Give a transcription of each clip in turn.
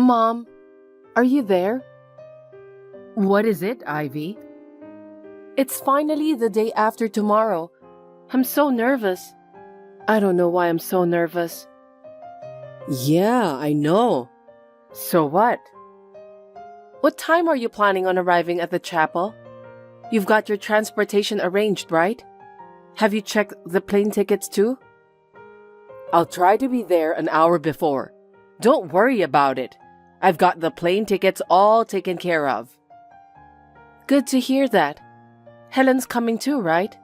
Mom, are you there? What is it, Ivy? It's finally the day after tomorrow. I'm so nervous. I don't know why I'm so nervous. Yeah, I know. So what? What time are you planning on arriving at the chapel? You've got your transportation arranged, right? Have you checked the plane tickets too? I'll try to be there an hour before. Don't worry about it. I've got the plane tickets all taken care of. Good to hear that. Helen's coming too, right?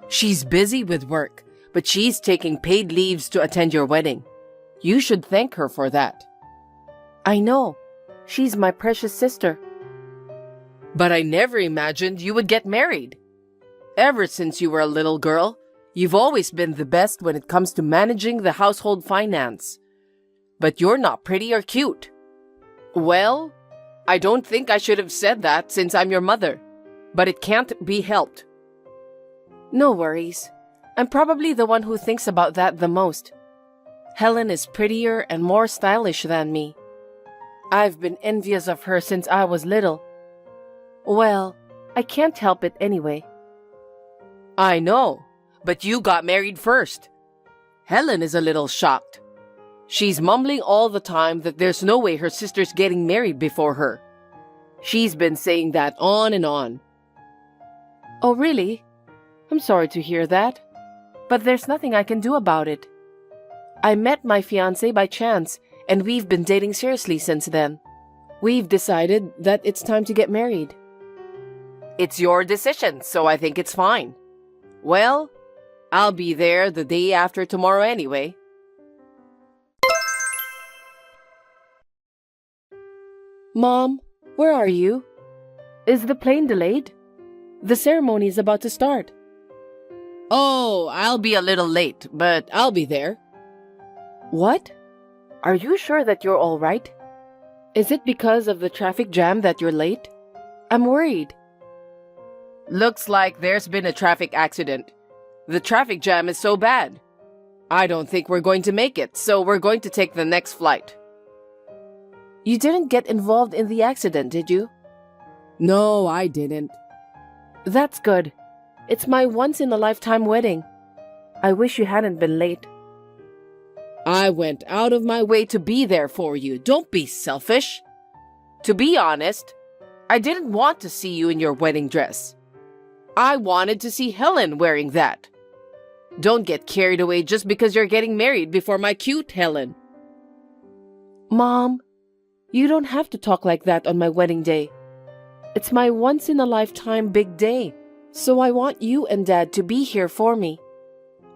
She's busy with work, but she's taking paid leaves to attend your wedding. You should thank her for that. I know. She's my precious sister. But I never imagined you would get married. Ever since you were a little girl, you've always been the best when it comes to managing the household finance. But you're not pretty or cute. Well, I don't think I should have said that since I'm your mother, but it can't be helped. No worries. I'm probably the one who thinks about that the most. Helen is prettier and more stylish than me. I've been envious of her since I was little. Well, I can't help it anyway. I know, but you got married first. Helen is a little shocked. She's mumbling all the time that there's no way her sister's getting married before her. She's been saying that on and on. Oh, really? I'm sorry to hear that. But there's nothing I can do about it. I met my fiancé by chance, and we've been dating seriously since then. We've decided that it's time to get married. It's your decision, so I think it's fine. Well, I'll be there the day after tomorrow anyway. Mom, where are you? Is the plane delayed? The ceremony is about to start. Oh, I'll be a little late, but I'll be there. What? Are you sure that you're all right? Is it because of the traffic jam that you're late? I'm worried. Looks like there's been a traffic accident. The traffic jam is so bad. I don't think we're going to make it, so we're going to take the next flight. You didn't get involved in the accident, did you? No, I didn't. That's good. It's my once-in-a-lifetime wedding. I wish you hadn't been late. I went out of my way to be there for you. Don't be selfish. To be honest, I didn't want to see you in your wedding dress. I wanted to see Helen wearing that. Don't get carried away just because you're getting married before my cute Helen. Mom, you don't have to talk like that on my wedding day. It's my once-in-a-lifetime big day, so I want you and Dad to be here for me.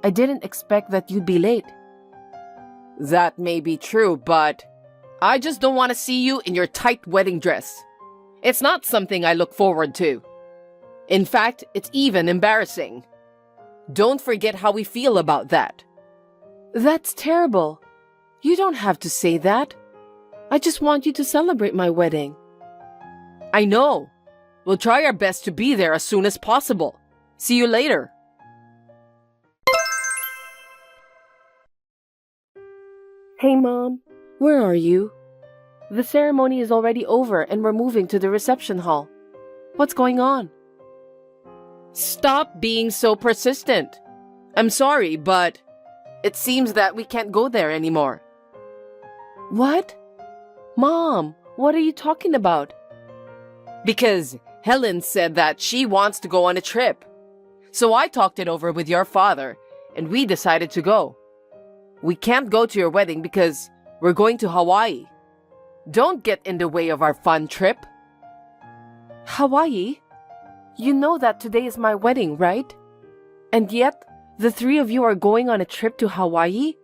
I didn't expect that you'd be late. That may be true, but I just don't want to see you in your tight wedding dress. It's not something I look forward to. In fact, it's even embarrassing. Don't forget how we feel about that. That's terrible. You don't have to say that. I just want you to celebrate my wedding. I know. We'll try our best to be there as soon as possible. See you later. Hey, Mom. Where are you? The ceremony is already over and we're moving to the reception hall. What's going on? Stop being so persistent. I'm sorry, but it seems that we can't go there anymore. What? Mom, what are you talking about? Because Helen said that she wants to go on a trip. So I talked it over with your father, and we decided to go. We can't go to your wedding because we're going to Hawaii. Don't get in the way of our fun trip. Hawaii? You know that today is my wedding, right? And yet, the three of you are going on a trip to Hawaii?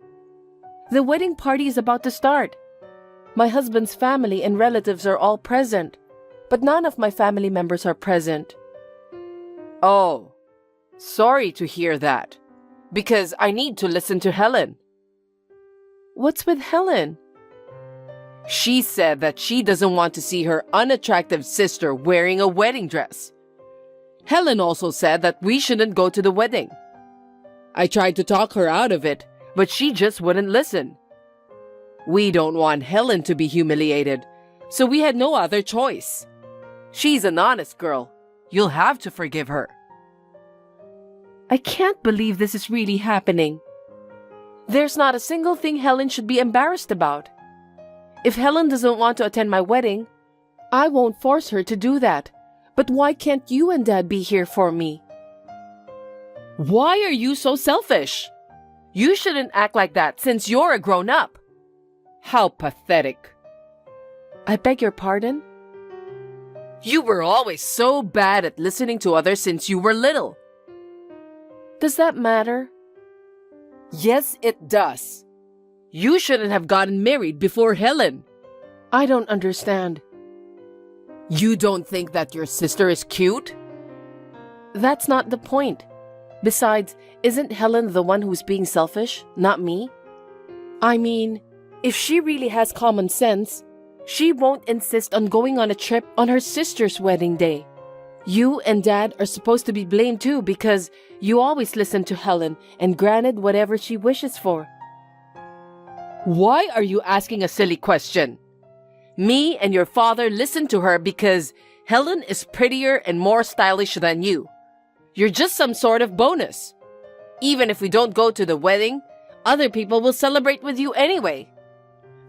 The wedding party is about to start. My husband's family and relatives are all present, but none of my family members are present. Oh, sorry to hear that, because I need to listen to Helen. What's with Helen? She said that she doesn't want to see her unattractive sister wearing a wedding dress. Helen also said that we shouldn't go to the wedding. I tried to talk her out of it, but she just wouldn't listen. We don't want Helen to be humiliated, so we had no other choice. She's an honest girl. You'll have to forgive her. I can't believe this is really happening. There's not a single thing Helen should be embarrassed about. If Helen doesn't want to attend my wedding, I won't force her to do that. But why can't you and Dad be here for me? Why are you so selfish? You shouldn't act like that since you're a grown-up. How pathetic. I beg your pardon? You were always so bad at listening to others since you were little. Does that matter? Yes, it does. You shouldn't have gotten married before Helen. I don't understand. You don't think that your sister is cute? That's not the point. Besides, isn't Helen the one who's being selfish, not me? I mean, if she really has common sense, she won't insist on going on a trip on her sister's wedding day. You and Dad are supposed to be blamed too because you always listen to Helen and granted whatever she wishes for. Why are you asking a silly question? Me and your father listen to her because Helen is prettier and more stylish than you. You're just some sort of bonus. Even if we don't go to the wedding, other people will celebrate with you anyway.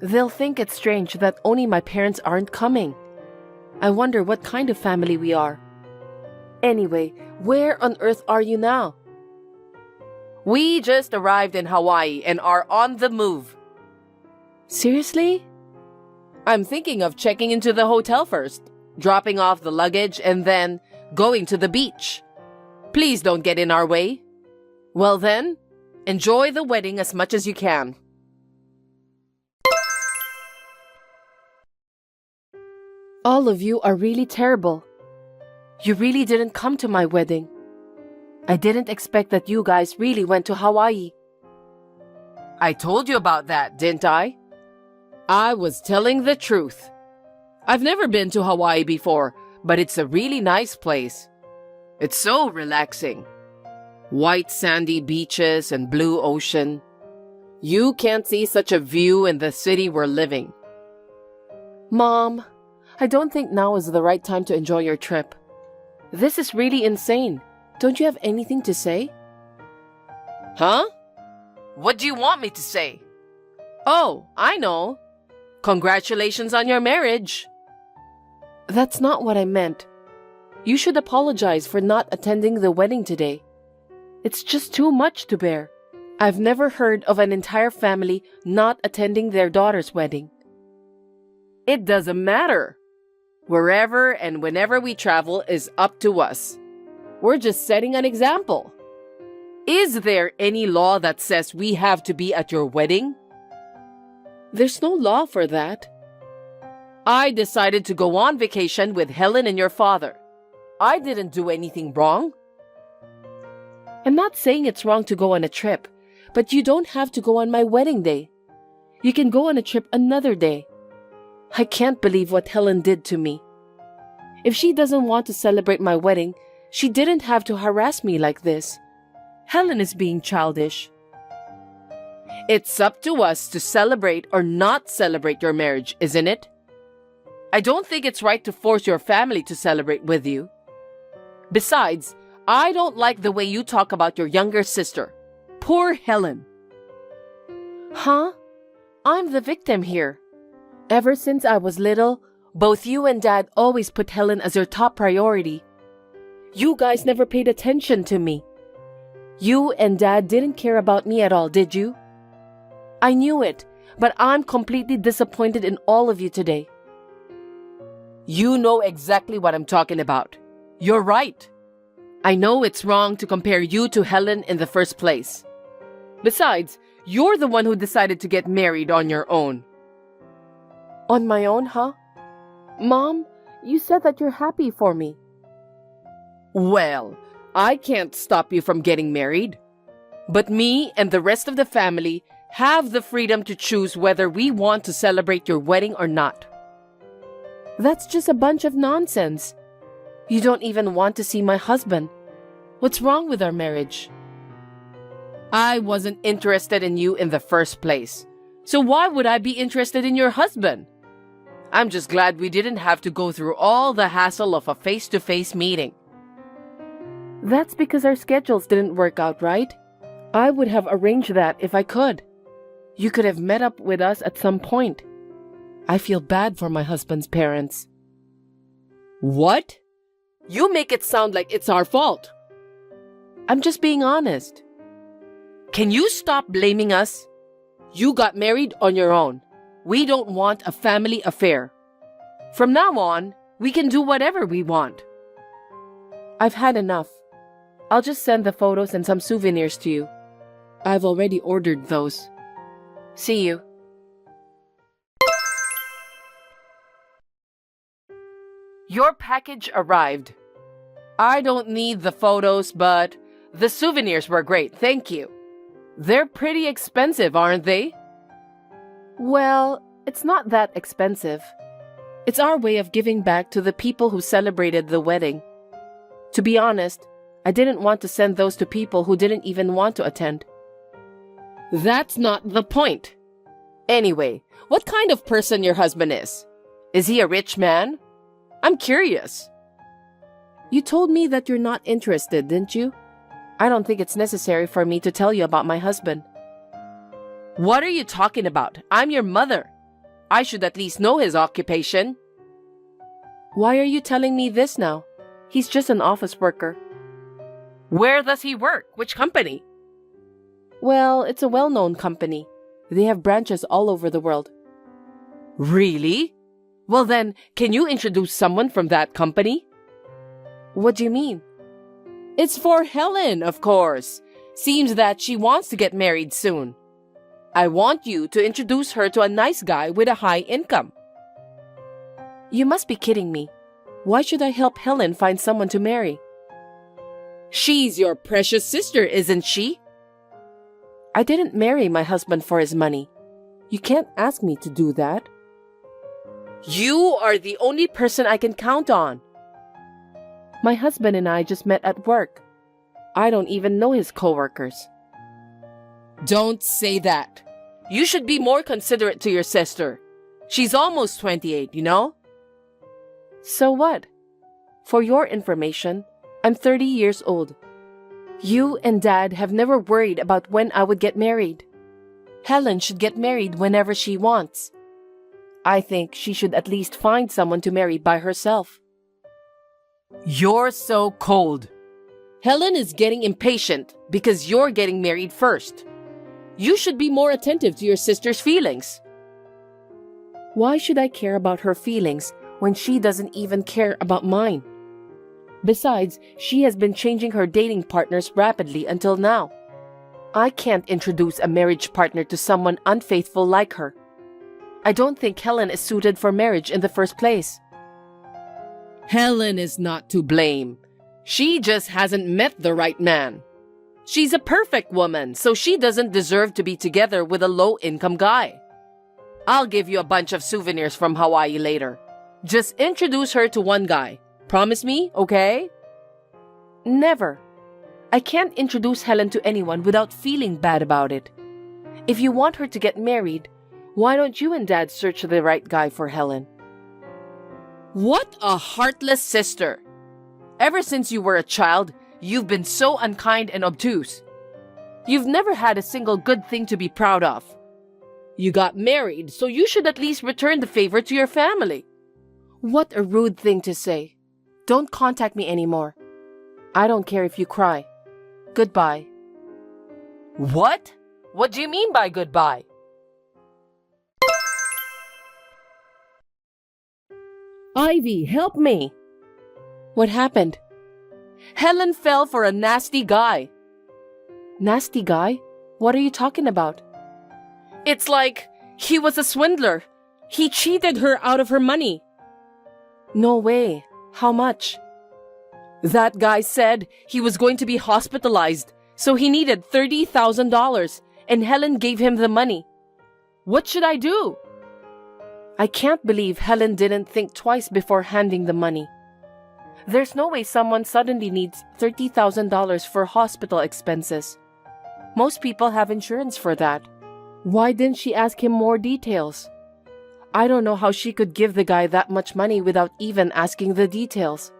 They'll think it's strange that only my parents aren't coming. I wonder what kind of family we are. Anyway, where on earth are you now? We just arrived in Hawaii and are on the move. Seriously? I'm thinking of checking into the hotel first, dropping off the luggage, and then going to the beach. Please don't get in our way. Well then, enjoy the wedding as much as you can. All of you are really terrible. You really didn't come to my wedding. I didn't expect that you guys really went to Hawaii. I told you about that, didn't I? I was telling the truth. I've never been to Hawaii before, but it's a really nice place. It's so relaxing. White sandy beaches and blue ocean. You can't see such a view in the city we're living. Mom, I don't think now is the right time to enjoy your trip. This is really insane. Don't you have anything to say? Huh? What do you want me to say? Oh, I know. Congratulations on your marriage. That's not what I meant. You should apologize for not attending the wedding today. It's just too much to bear. I've never heard of an entire family not attending their daughter's wedding. It doesn't matter. Wherever and whenever we travel is up to us. We're just setting an example. Is there any law that says we have to be at your wedding? There's no law for that. I decided to go on vacation with Helen and your father. I didn't do anything wrong. I'm not saying it's wrong to go on a trip, but you don't have to go on my wedding day. You can go on a trip another day. I can't believe what Helen did to me. If she doesn't want to celebrate my wedding, she didn't have to harass me like this. Helen is being childish. It's up to us to celebrate or not celebrate your marriage, isn't it? I don't think it's right to force your family to celebrate with you. Besides, I don't like the way you talk about your younger sister. Poor Helen. Huh? I'm the victim here. Ever since I was little, both you and Dad always put Helen as your top priority. You guys never paid attention to me. You and Dad didn't care about me at all, did you? I knew it, but I'm completely disappointed in all of you today. You know exactly what I'm talking about. You're right. I know it's wrong to compare you to Helen in the first place. Besides, you're the one who decided to get married on your own. On my own, huh? Mom, you said that you're happy for me. Well, I can't stop you from getting married. But me and the rest of the family have the freedom to choose whether we want to celebrate your wedding or not. That's just a bunch of nonsense. You don't even want to see my husband. What's wrong with our marriage? I wasn't interested in you in the first place, So why would I be interested in your husband? I'm just glad we didn't have to go through all the hassle of a face-to-face meeting. That's because our schedules didn't work out, right? I would have arranged that if I could. You could have met up with us at some point. I feel bad for my husband's parents. What? You make it sound like it's our fault. I'm just being honest. Can you stop blaming us? You got married on your own. We don't want a family affair. From now on, we can do whatever we want. I've had enough. I'll just send the photos and some souvenirs to you. I've already ordered those. See you. Your package arrived. I don't need the photos, but the souvenirs were great, thank you. They're pretty expensive, aren't they? Well, it's not that expensive. It's our way of giving back to the people who celebrated the wedding. To be honest, I didn't want to send those to people who didn't even want to attend. That's not the point. Anyway, what kind of person your husband is? Is he a rich man? I'm curious. You told me that you're not interested, didn't you? I don't think it's necessary for me to tell you about my husband. What are you talking about? I'm your mother. I should at least know his occupation. Why are you telling me this now? He's just an office worker. Where does he work? Which company? Well, it's a well-known company. They have branches all over the world. Really? Well then, can you introduce someone from that company? What do you mean? It's for Helen, of course. Seems that she wants to get married soon. I want you to introduce her to a nice guy with a high income. You must be kidding me. Why should I help Helen find someone to marry? She's your precious sister, isn't she? I didn't marry my husband for his money. You can't ask me to do that. You are the only person I can count on. My husband and I just met at work. I don't even know his coworkers. Don't say that. You should be more considerate to your sister. She's almost 28, you know? So what? For your information, I'm 30 years old. You and Dad have never worried about when I would get married. Helen should get married whenever she wants. I think she should at least find someone to marry by herself. You're so cold. Helen is getting impatient because you're getting married first. You should be more attentive to your sister's feelings. Why should I care about her feelings when she doesn't even care about mine? Besides, she has been changing her dating partners rapidly until now. I can't introduce a marriage partner to someone unfaithful like her. I don't think Helen is suited for marriage in the first place. Helen is not to blame. She just hasn't met the right man. She's a perfect woman, so she doesn't deserve to be together with a low-income guy. I'll give you a bunch of souvenirs from Hawaii later. Just introduce her to one guy. Promise me, okay? Never. I can't introduce Helen to anyone without feeling bad about it. If you want her to get married, why don't you and Dad search the right guy for Helen? What a heartless sister. Ever since you were a child, you've been so unkind and obtuse. You've never had a single good thing to be proud of. You got married, so you should at least return the favor to your family. What a rude thing to say. Don't contact me anymore. I don't care if you cry. Goodbye. What? What do you mean by goodbye? Ivy, help me! What happened? Helen fell for a nasty guy. Nasty guy? What are you talking about? It's like he was a swindler. He cheated her out of her money. No way. How much? That guy said he was going to be hospitalized, so he needed $30,000, and Helen gave him the money. What should I do? I can't believe Helen didn't think twice before handing the money. There's no way someone suddenly needs $30,000 for hospital expenses. Most people have insurance for that. Why didn't she ask him more details? I don't know how she could give the guy that much money without even asking the details.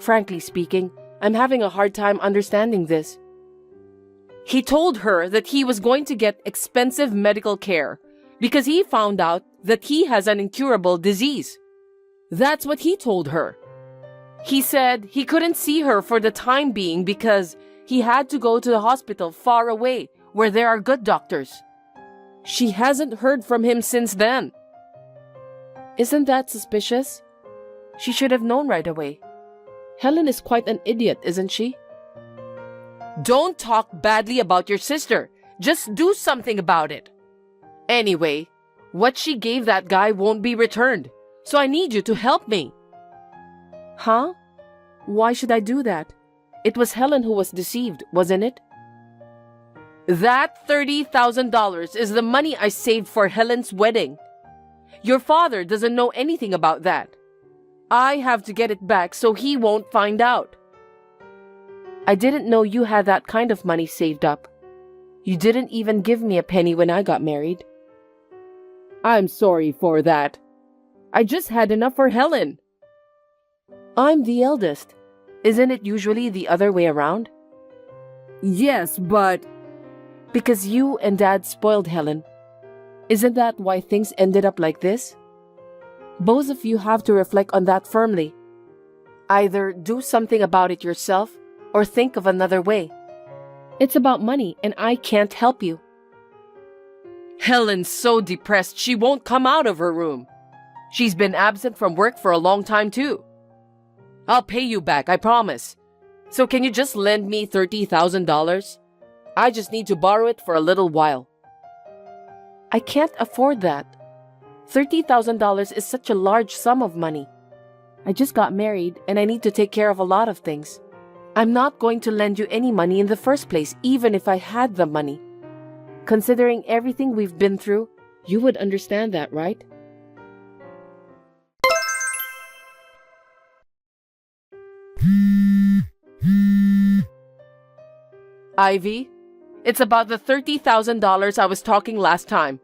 Frankly speaking, I'm having a hard time understanding this. He told her that he was going to get expensive medical care because he found out that he has an incurable disease. That's what he told her. He said he couldn't see her for the time being because he had to go to the hospital far away where there are good doctors. She hasn't heard from him since then. Isn't that suspicious? She should have known right away. Helen is quite an idiot, isn't she? Don't talk badly about your sister. Just do something about it. Anyway, what she gave that guy won't be returned, so I need you to help me. Huh? Why should I do that? It was Helen who was deceived, wasn't it? That $30,000 is the money I saved for Helen's wedding. Your father doesn't know anything about that. I have to get it back so he won't find out. I didn't know you had that kind of money saved up. You didn't even give me a penny when I got married. I'm sorry for that. I just had enough for Helen. I'm the eldest. Isn't it usually the other way around? Yes, but... Because you and Dad spoiled Helen. Isn't that why things ended up like this? Both of you have to reflect on that firmly. Either do something about it yourself or think of another way. It's about money and I can't help you. Helen's so depressed she won't come out of her room. She's been absent from work for a long time too. I'll pay you back, I promise. So can you just lend me $30,000? I just need to borrow it for a little while. I can't afford that. $30,000 is such a large sum of money. I just got married and I need to take care of a lot of things. I'm not going to lend you any money in the first place, even if I had the money. Considering everything we've been through, you would understand that, right? Ivy, it's about the $30,000 I was talking last time.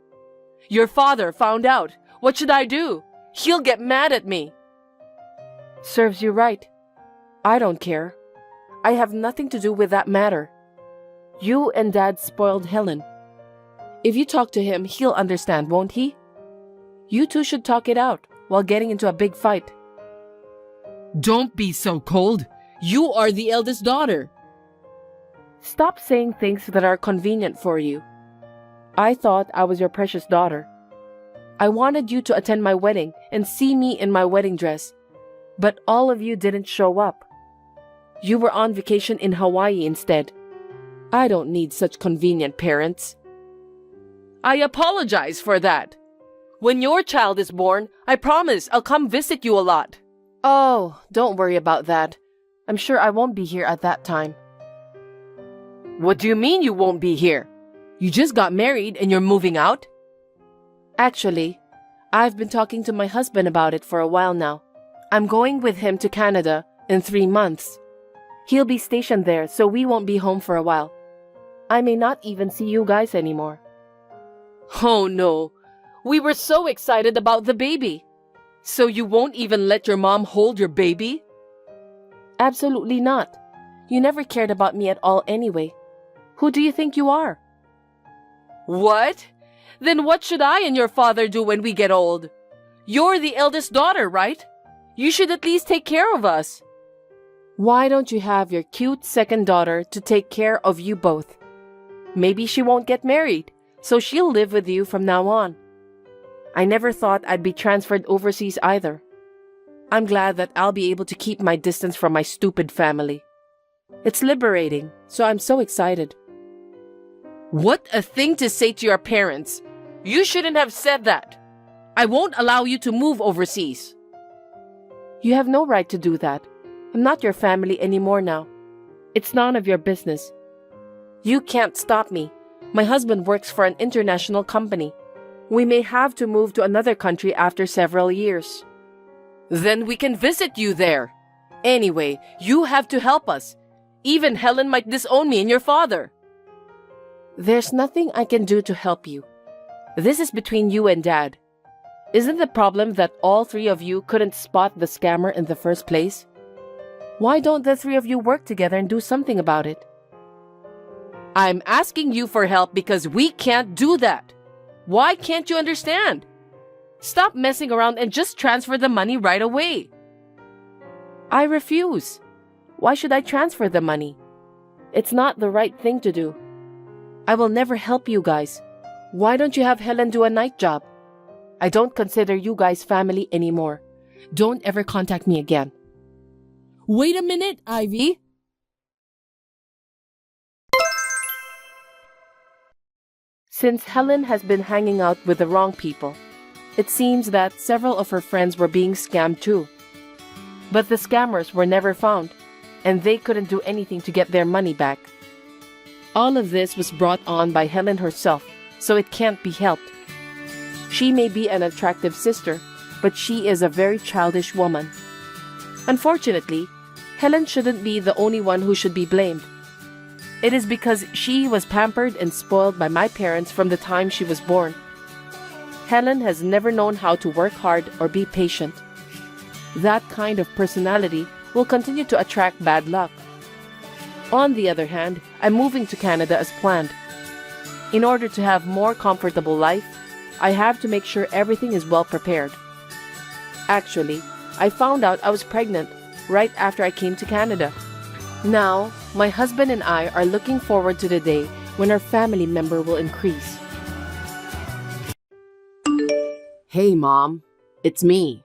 Your father found out. What should I do? He'll get mad at me. Serves you right. I don't care. I have nothing to do with that matter. You and Dad spoiled Helen. If you talk to him, he'll understand, won't he? You two should talk it out while getting into a big fight. Don't be so cold. You are the eldest daughter. Stop saying things that are convenient for you. I thought I was your precious daughter. I wanted you to attend my wedding and see me in my wedding dress, but all of you didn't show up. You were on vacation in Hawaii instead. I don't need such convenient parents. I apologize for that. When your child is born, I promise I'll come visit you a lot. Oh, don't worry about that. I'm sure I won't be here at that time. What do you mean you won't be here? You just got married and you're moving out? Actually, I've been talking to my husband about it for a while now. I'm going with him to Canada in 3 months. He'll be stationed there, so we won't be home for a while. I may not even see you guys anymore. Oh no, we were so excited about the baby. So you won't even let your mom hold your baby? Absolutely not. You never cared about me at all anyway. Who do you think you are? What? Then what should I and your father do when we get old? You're the eldest daughter, right? You should at least take care of us. Why don't you have your cute second daughter to take care of you both? Maybe she won't get married, so she'll live with you from now on. I never thought I'd be transferred overseas either. I'm glad that I'll be able to keep my distance from my stupid family. It's liberating, so I'm so excited. What a thing to say to your parents. You shouldn't have said that. I won't allow you to move overseas. You have no right to do that. I'm not your family anymore now. It's none of your business. You can't stop me. My husband works for an international company. We may have to move to another country after several years. Then we can visit you there. Anyway, you have to help us. Even Helen might disown me and your father. There's nothing I can do to help you. This is between you and Dad. Isn't the problem that all three of you couldn't spot the scammer in the first place? Why don't the three of you work together and do something about it? I'm asking you for help because we can't do that. Why can't you understand? Stop messing around and just transfer the money right away. I refuse. Why should I transfer the money? It's not the right thing to do. I will never help you guys. Why don't you have Helen do a night job? I don't consider you guys family anymore. Don't ever contact me again. Wait a minute, Ivy. Since Helen has been hanging out with the wrong people, it seems that several of her friends were being scammed too. But the scammers were never found, and they couldn't do anything to get their money back. All of this was brought on by Helen herself, so it can't be helped. She may be an attractive sister, but she is a very childish woman. Unfortunately, Helen shouldn't be the only one who should be blamed. It is because she was pampered and spoiled by my parents from the time she was born. Helen has never known how to work hard or be patient. That kind of personality will continue to attract bad luck. On the other hand, I'm moving to Canada as planned. In order to have more comfortable life, I have to make sure everything is well prepared. Actually, I found out I was pregnant right after I came to Canada. Now, my husband and I are looking forward to the day when our family member will increase. Hey, Mom. It's me.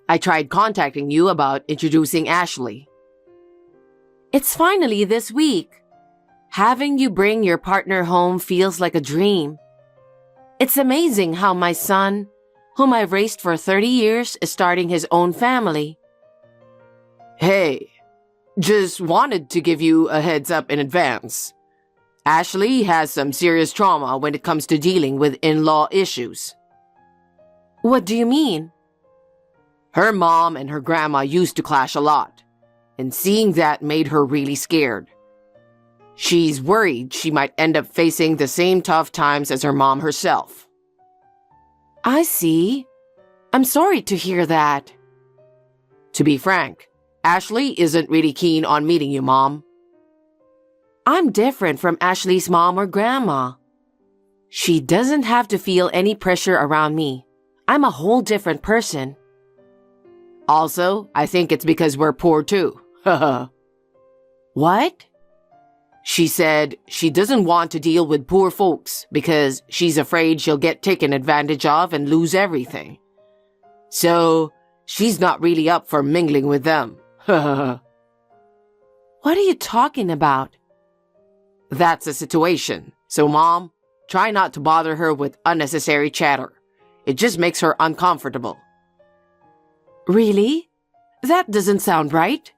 I tried contacting you about introducing Ashley. It's finally this week. Having you bring your partner home feels like a dream. It's amazing how my son, whom I've raised for 30 years, is starting his own family. Hey, just wanted to give you a heads up in advance. Ashley has some serious trauma when it comes to dealing with in-law issues. What do you mean? Her mom and her grandma used to clash a lot, and seeing that made her really scared. She's worried she might end up facing the same tough times as her mom herself. I see. I'm sorry to hear that. To be frank, Ashley isn't really keen on meeting you, Mom. I'm different from Ashley's mom or grandma. She doesn't have to feel any pressure around me. I'm a whole different person. Also, I think it's because we're poor too. What? She said she doesn't want to deal with poor folks because she's afraid she'll get taken advantage of and lose everything. So, she's not really up for mingling with them. What are you talking about? That's the situation. So, Mom, try not to bother her with unnecessary chatter. It just makes her uncomfortable. Really? That doesn't sound right.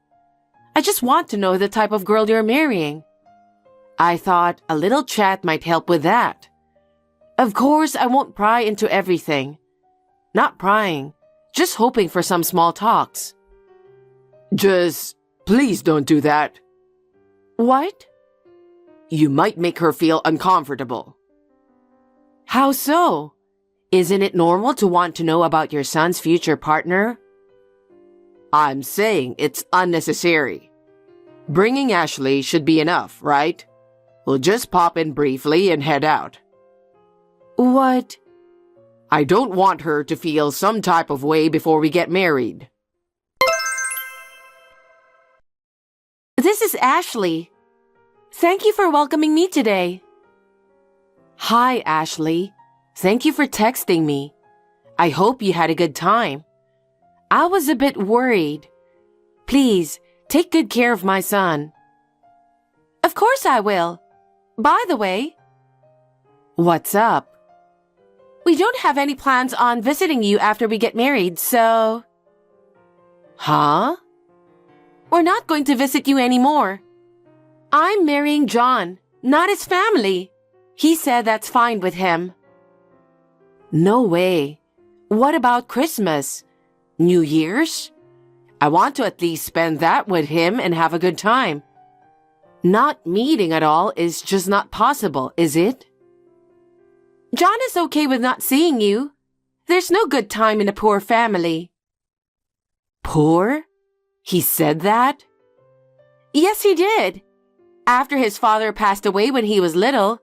I just want to know the type of girl you're marrying. I thought a little chat might help with that. Of course, I won't pry into everything. Not prying, just hoping for some small talks. Just, please don't do that. What? You might make her feel uncomfortable. How so? Isn't it normal to want to know about your son's future partner? I'm saying it's unnecessary. Bringing Ashley should be enough, right? We'll just pop in briefly and head out. What? I don't want her to feel some type of way before we get married. This is Ashley. Thank you for welcoming me today. Hi, Ashley. Thank you for texting me. I hope you had a good time. I was a bit worried. Please, take good care of my son. Of course I will. By the way, what's up? We don't have any plans on visiting you after we get married, so... Huh? We're not going to visit you anymore. I'm marrying John, not his family. He said that's fine with him. No way. What about Christmas? New Year's? I want to at least spend that with him and have a good time. Not meeting at all is just not possible, is it? John is okay with not seeing you. There's no good time in a poor family. Poor? He said that? Yes, he did. After his father passed away when he was little,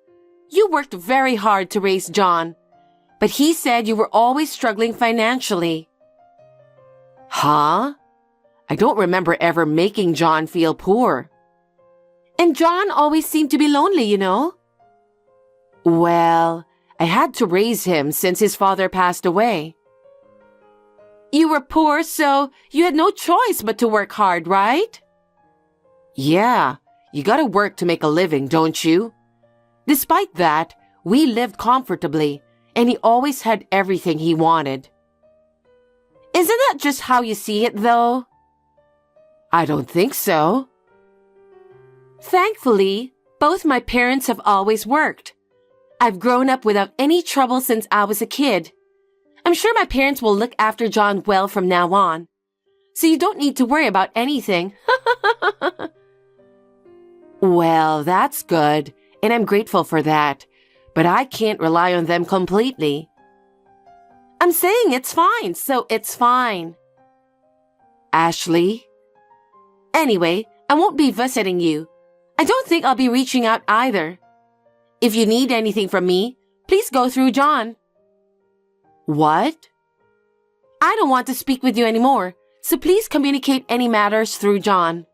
you worked very hard to raise John, but he said you were always struggling financially. Huh? I don't remember ever making John feel poor. And John always seemed to be lonely, you know. Well, I had to raise him since his father passed away. You were poor, so you had no choice but to work hard, right? Yeah, you gotta work to make a living, don't you? Despite that, we lived comfortably, and he always had everything he wanted. Isn't that just how you see it, though? I don't think so. Thankfully, both my parents have always worked. I've grown up without any trouble since I was a kid. I'm sure my parents will look after John well from now on. So you don't need to worry about anything. Well, that's good, and I'm grateful for that. But I can't rely on them completely. I'm saying it's fine, so it's fine. Ashley? Anyway, I won't be visiting you. I don't think I'll be reaching out either. If you need anything from me, please go through John. What? I don't want to speak with you anymore, so please communicate any matters through John.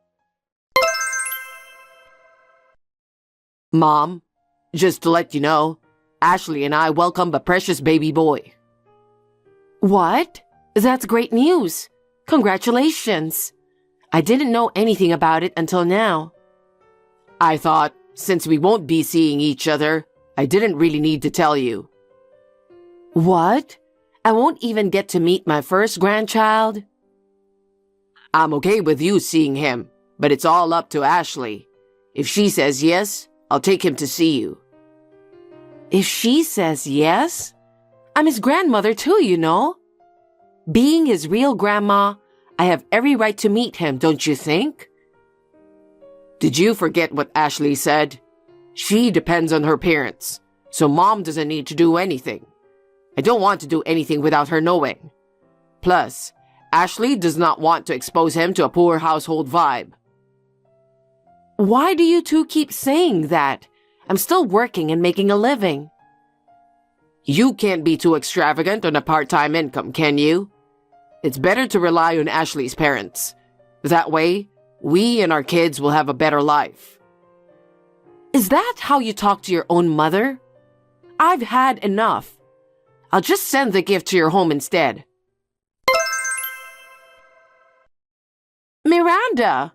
Mom, just to let you know, Ashley and I welcome a precious baby boy. What? That's great news. Congratulations. I didn't know anything about it until now. I thought, since we won't be seeing each other, I didn't really need to tell you. What? I won't even get to meet my first grandchild? I'm okay with you seeing him, but it's all up to Ashley. If she says yes, I'll take him to see you. If she says yes? I'm his grandmother too, you know. Being his real grandma, I have every right to meet him, don't you think? Did you forget what Ashley said? She depends on her parents, so Mom doesn't need to do anything. I don't want to do anything without her knowing. Plus, Ashley does not want to expose him to a poor household vibe. Why do you two keep saying that? I'm still working and making a living. You can't be too extravagant on a part-time income, can you? It's better to rely on Ashley's parents. That way, we and our kids will have a better life. Is that how you talk to your own mother? I've had enough. I'll just send the gift to your home instead. Miranda,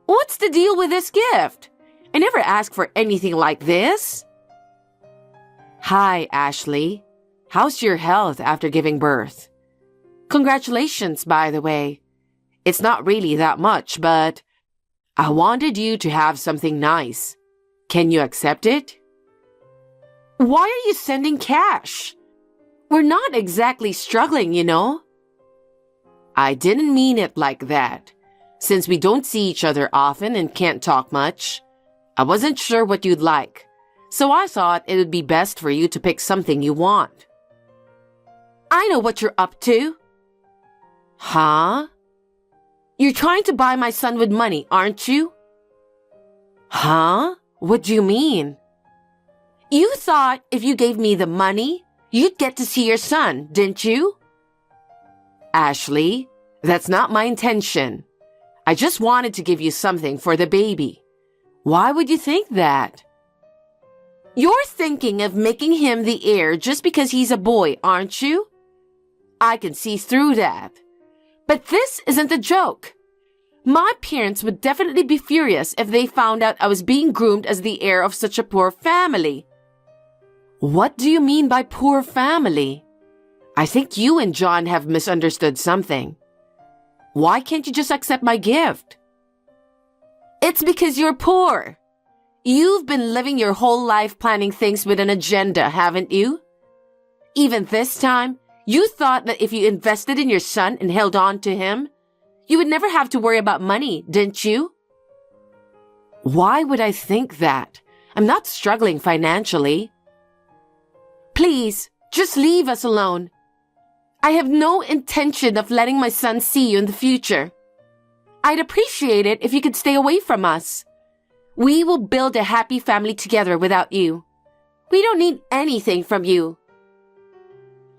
what's the deal with this gift? I never asked for anything like this. Hi, Ashley. How's your health after giving birth? Congratulations, by the way. It's not really that much, but I wanted you to have something nice. Can you accept it? Why are you sending cash? We're not exactly struggling, you know. I didn't mean it like that. Since we don't see each other often and can't talk much, I wasn't sure what you'd like, so I thought it would be best for you to pick something you want. I know what you're up to. Huh? You're trying to buy my son with money, aren't you? Huh? What do you mean? You thought if you gave me the money, you'd get to see your son, didn't you? Ashley, that's not my intention. I just wanted to give you something for the baby. Why would you think that? You're thinking of making him the heir just because he's a boy, aren't you? I can see through that. But this isn't a joke. My parents would definitely be furious if they found out I was being groomed as the heir of such a poor family. What do you mean by poor family? I think you and John have misunderstood something. Why can't you just accept my gift? It's because you're poor. You've been living your whole life planning things with an agenda, haven't you? Even this time, you thought that if you invested in your son and held on to him, you would never have to worry about money, didn't you? Why would I think that? I'm not struggling financially. Please, just leave us alone. I have no intention of letting my son see you in the future. I'd appreciate it if you could stay away from us. We will build a happy family together without you. We don't need anything from you.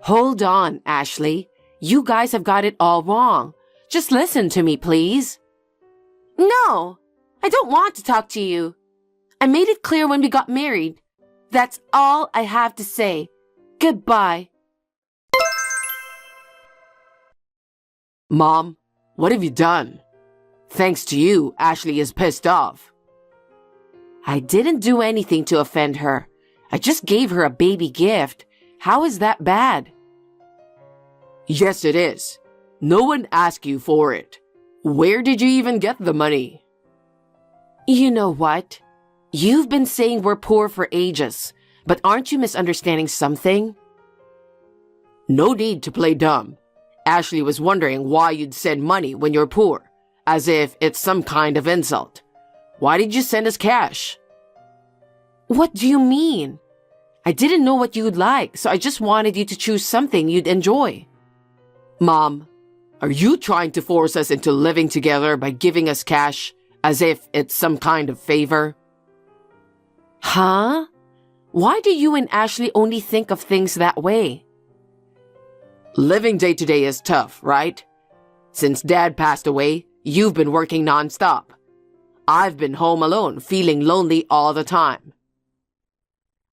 Hold on, Ashley. You guys have got it all wrong. Just listen to me, please. No, I don't want to talk to you. I made it clear when we got married. That's all I have to say. Goodbye. Mom, what have you done? Thanks to you, Ashley is pissed off. I didn't do anything to offend her. I just gave her a baby gift. How is that bad? Yes, it is. No one asked you for it. Where did you even get the money? You know what? You've been saying we're poor for ages, but aren't you misunderstanding something? No need to play dumb. Ashley was wondering why you'd send money when you're poor, as if it's some kind of insult. Why did you send us cash? What do you mean? I didn't know what you'd like, so I just wanted you to choose something you'd enjoy. Mom, are you trying to force us into living together by giving us cash, as if it's some kind of favor? Huh? Why do you and Ashley only think of things that way? Living day to day is tough, right? Since Dad passed away, you've been working nonstop. I've been home alone, feeling lonely all the time.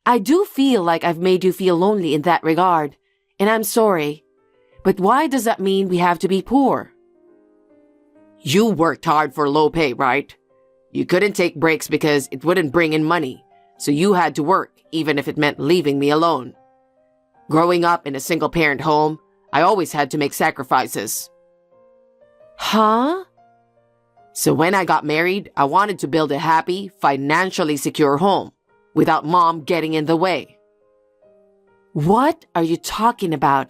I do feel like I've made you feel lonely in that regard, and I'm sorry. But why does that mean we have to be poor? You worked hard for low pay, right? You couldn't take breaks because it wouldn't bring in money, so you had to work, even if it meant leaving me alone. Growing up in a single-parent home, I always had to make sacrifices. Huh? So when I got married, I wanted to build a happy, financially secure home, without Mom getting in the way. What are you talking about?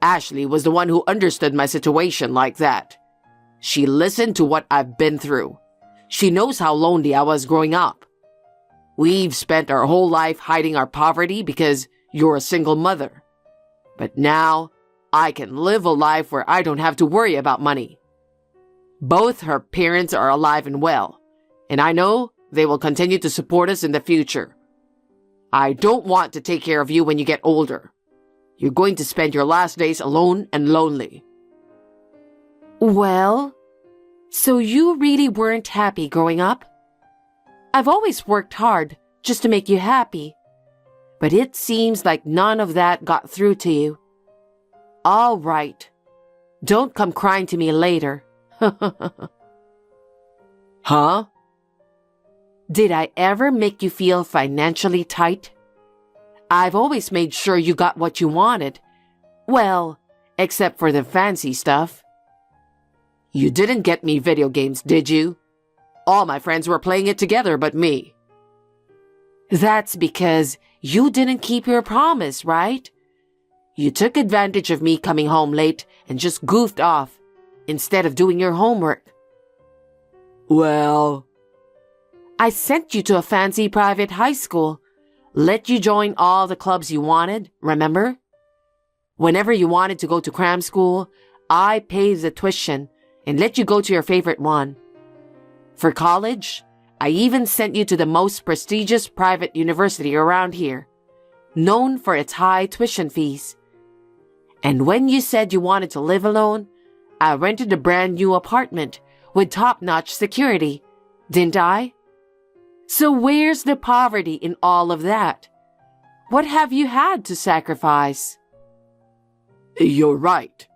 Ashley was the one who understood my situation like that. She listened to what I've been through. She knows how lonely I was growing up. We've spent our whole life hiding our poverty because you're a single mother. But now, I can live a life where I don't have to worry about money. Both her parents are alive and well, and I know they will continue to support us in the future. I don't want to take care of you when you get older. You're going to spend your last days alone and lonely. Well, so you really weren't happy growing up? I've always worked hard just to make you happy. But it seems like none of that got through to you. All right. Don't come crying to me later. Huh? Did I ever make you feel financially tight? I've always made sure you got what you wanted. Well, except for the fancy stuff. You didn't get me video games, did you? All my friends were playing it together but me. That's because you didn't keep your promise, right? You took advantage of me coming home late and just goofed off instead of doing your homework. Well, I sent you to a fancy private high school, let you join all the clubs you wanted, remember? Whenever you wanted to go to cram school, I paid the tuition and let you go to your favorite one. For college, I even sent you to the most prestigious private university around here, known for its high tuition fees. And when you said you wanted to live alone, I rented a brand new apartment with top-notch security, didn't I? So where's the poverty in all of that? What have you had to sacrifice? You're right.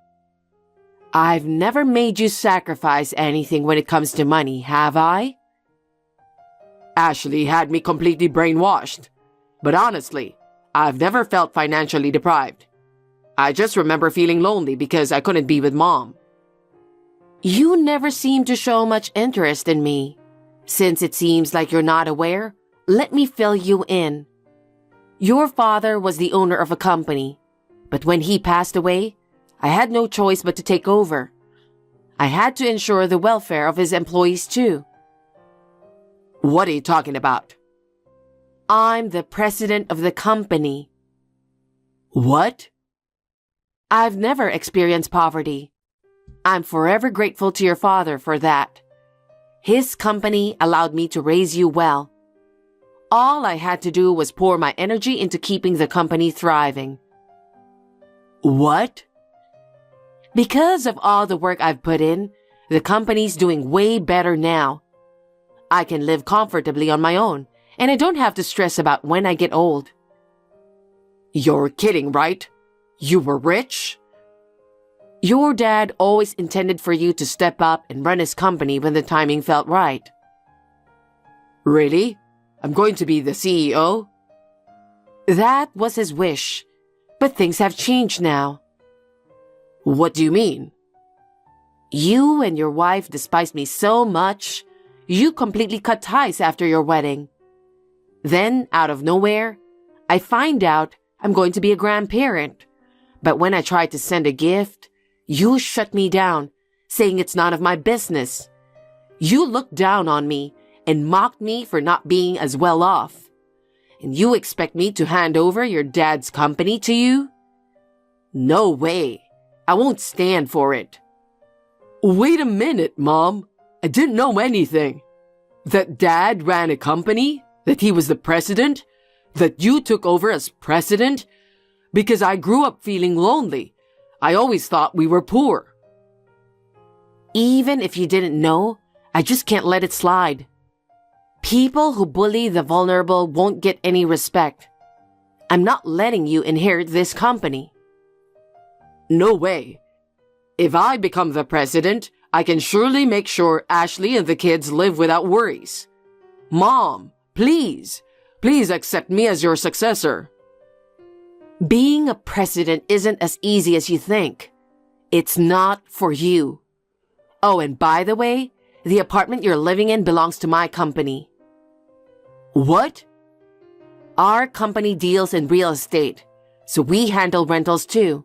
I've never made you sacrifice anything when it comes to money, have I? Ashley had me completely brainwashed. But honestly, I've never felt financially deprived. I just remember feeling lonely because I couldn't be with Mom. You never seem to show much interest in me. Since it seems like you're not aware, let me fill you in. Your father was the owner of a company, but when he passed away, I had no choice but to take over. I had to ensure the welfare of his employees too. What are you talking about? I'm the president of the company. What? I've never experienced poverty. I'm forever grateful to your father for that. His company allowed me to raise you well. All I had to do was pour my energy into keeping the company thriving. What? Because of all the work I've put in, the company's doing way better now. I can live comfortably on my own, and I don't have to stress about when I get old. You're kidding, right? You were rich? Your dad always intended for you to step up and run his company when the timing felt right. Really? I'm going to be the CEO? That was his wish, but things have changed now. What do you mean? You and your wife despise me so much, you completely cut ties after your wedding. Then, out of nowhere, I find out I'm going to be a grandparent. But when I try to send a gift, you shut me down, saying it's none of my business. You looked down on me and mocked me for not being as well off. And you expect me to hand over your dad's company to you? No way. I won't stand for it. Wait a minute, Mom. I didn't know anything. That Dad ran a company? That he was the president? That you took over as president? Because I grew up feeling lonely. I always thought we were poor. Even if you didn't know, I just can't let it slide. People who bully the vulnerable won't get any respect. I'm not letting you inherit this company. No way. If I become the president, I can surely make sure Ashley and the kids live without worries. Mom, please accept me as your successor. Being a president isn't as easy as you think. It's not for you. Oh, and by the way, the apartment you're living in belongs to my company. What? Our company deals in real estate, so we handle rentals too.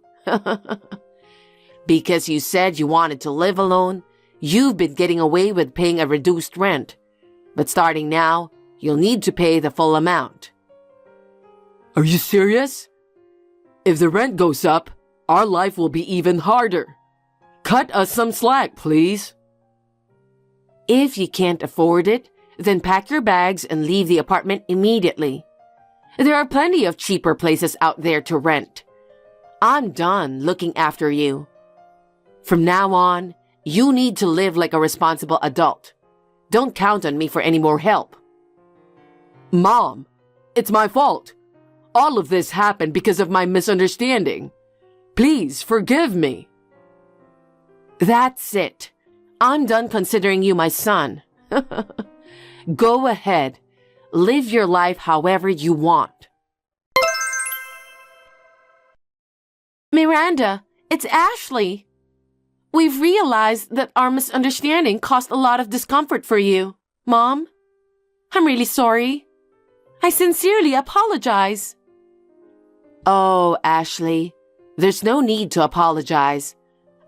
Because you said you wanted to live alone, you've been getting away with paying a reduced rent. But starting now, you'll need to pay the full amount. Are you serious? If the rent goes up, our life will be even harder. Cut us some slack, please. If you can't afford it, then pack your bags and leave the apartment immediately. There are plenty of cheaper places out there to rent. I'm done looking after you. From now on, you need to live like a responsible adult. Don't count on me for any more help. Mom, it's my fault. All of this happened because of my misunderstanding. Please forgive me. That's it. I'm done considering you my son. Go ahead. Live your life however you want. Miranda, it's Ashley. We've realized that our misunderstanding caused a lot of discomfort for you, Mom. I'm really sorry. I sincerely apologize. Oh, Ashley, there's no need to apologize.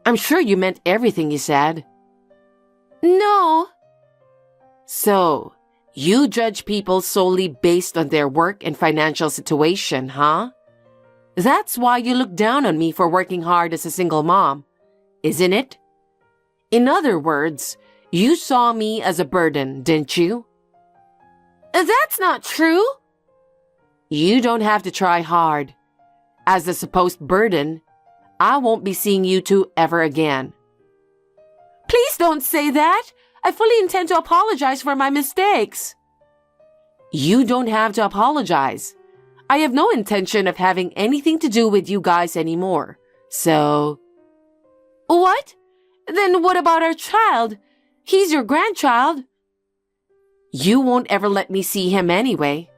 I'm sure you meant everything you said. No. So, you judge people solely based on their work and financial situation, huh? That's why you look down on me for working hard as a single mom, isn't it? In other words, you saw me as a burden, didn't you? That's not true. You don't have to try hard. As a supposed burden, I won't be seeing you two ever again. Please don't say that. I fully intend to apologize for my mistakes. You don't have to apologize. I have no intention of having anything to do with you guys anymore. So... What? Then what about our child? He's your grandchild. You won't ever let me see him anyway.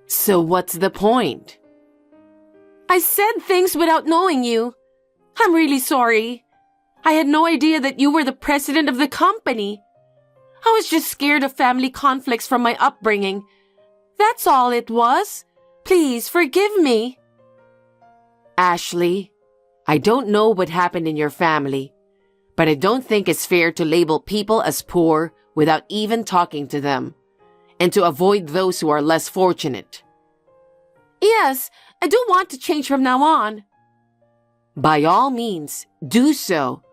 So what's the point? I said things without knowing you. I'm really sorry. I had no idea that you were the president of the company. I was just scared of family conflicts from my upbringing. That's all it was. Please forgive me. Ashley, I don't know what happened in your family, but I don't think it's fair to label people as poor without even talking to them. and to avoid those who are less fortunate. Yes, I do want to change from now on. By all means, do so.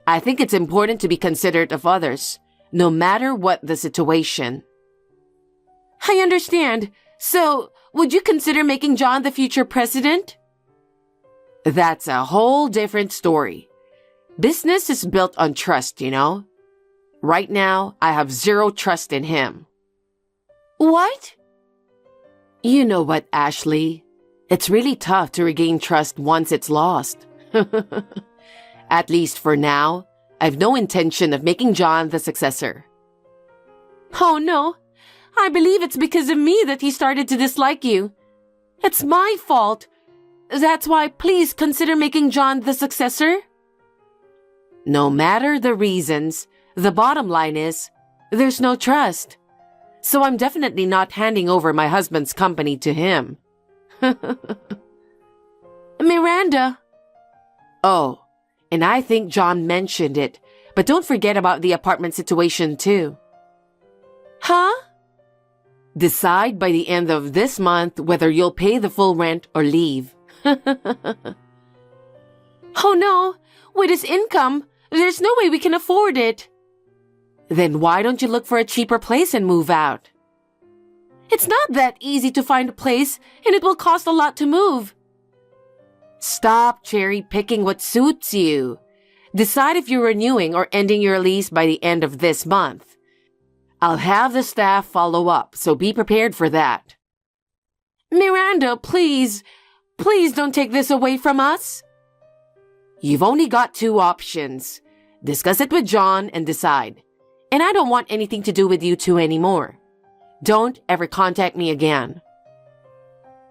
I think it's important to be considerate of others, no matter what the situation. I understand. So, would you consider making John the future president? That's a whole different story. Business is built on trust, you know? Right now, I have zero trust in him. What? You know what, Ashley? It's really tough to regain trust once it's lost. At least for now, I've no intention of making John the successor. Oh no, I believe it's because of me that he started to dislike you. It's my fault. That's why please consider making John the successor. No matter the reasons, the bottom line is, there's no trust. So I'm definitely not handing over my husband's company to him. Miranda. Oh, and I think John mentioned it, but don't forget about the apartment situation too. Huh? Decide by the end of this month whether you'll pay the full rent or leave. Oh no, with his income, there's no way we can afford it. Then why don't you look for a cheaper place and move out? It's not that easy to find a place, and it will cost a lot to move. Stop cherry-picking what suits you. Decide if you're renewing or ending your lease by the end of this month. I'll have the staff follow up, so be prepared for that. Miranda, please. Please don't take this away from us. You've only got two options. Discuss it with John and decide. And I don't want anything to do with you two anymore. Don't ever contact me again.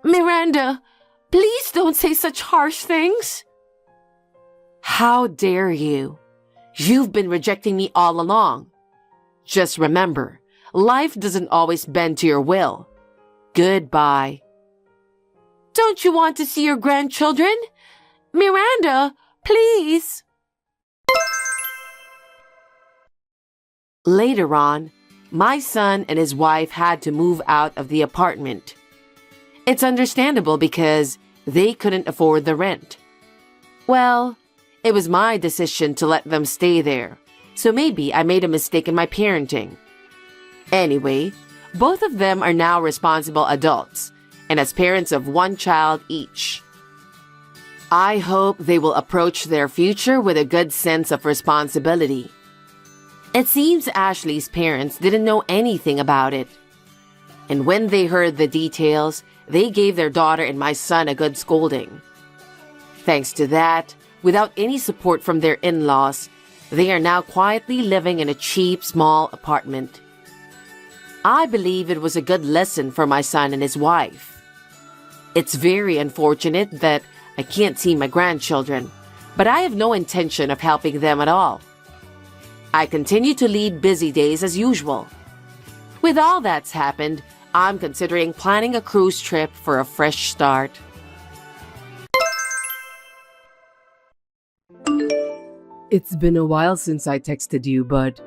Miranda, please don't say such harsh things. How dare you? You've been rejecting me all along. Just remember, life doesn't always bend to your will. Goodbye. Don't you want to see your grandchildren? Miranda, please. Later on, my son and his wife had to move out of the apartment. It's understandable because they couldn't afford the rent. Well, it was my decision to let them stay there, so maybe I made a mistake in my parenting. Anyway, both of them are now responsible adults, and as parents of one child each. I hope they will approach their future with a good sense of responsibility. It seems Ashley's parents didn't know anything about it. And when they heard the details, they gave their daughter and my son a good scolding. Thanks to that, without any support from their in-laws, they are now quietly living in a cheap, small apartment. I believe it was a good lesson for my son and his wife. It's very unfortunate that I can't see my grandchildren, but I have no intention of helping them at all. I continue to lead busy days as usual. With all that's happened, I'm considering planning a cruise trip for a fresh start. It's been a while since I texted you, but...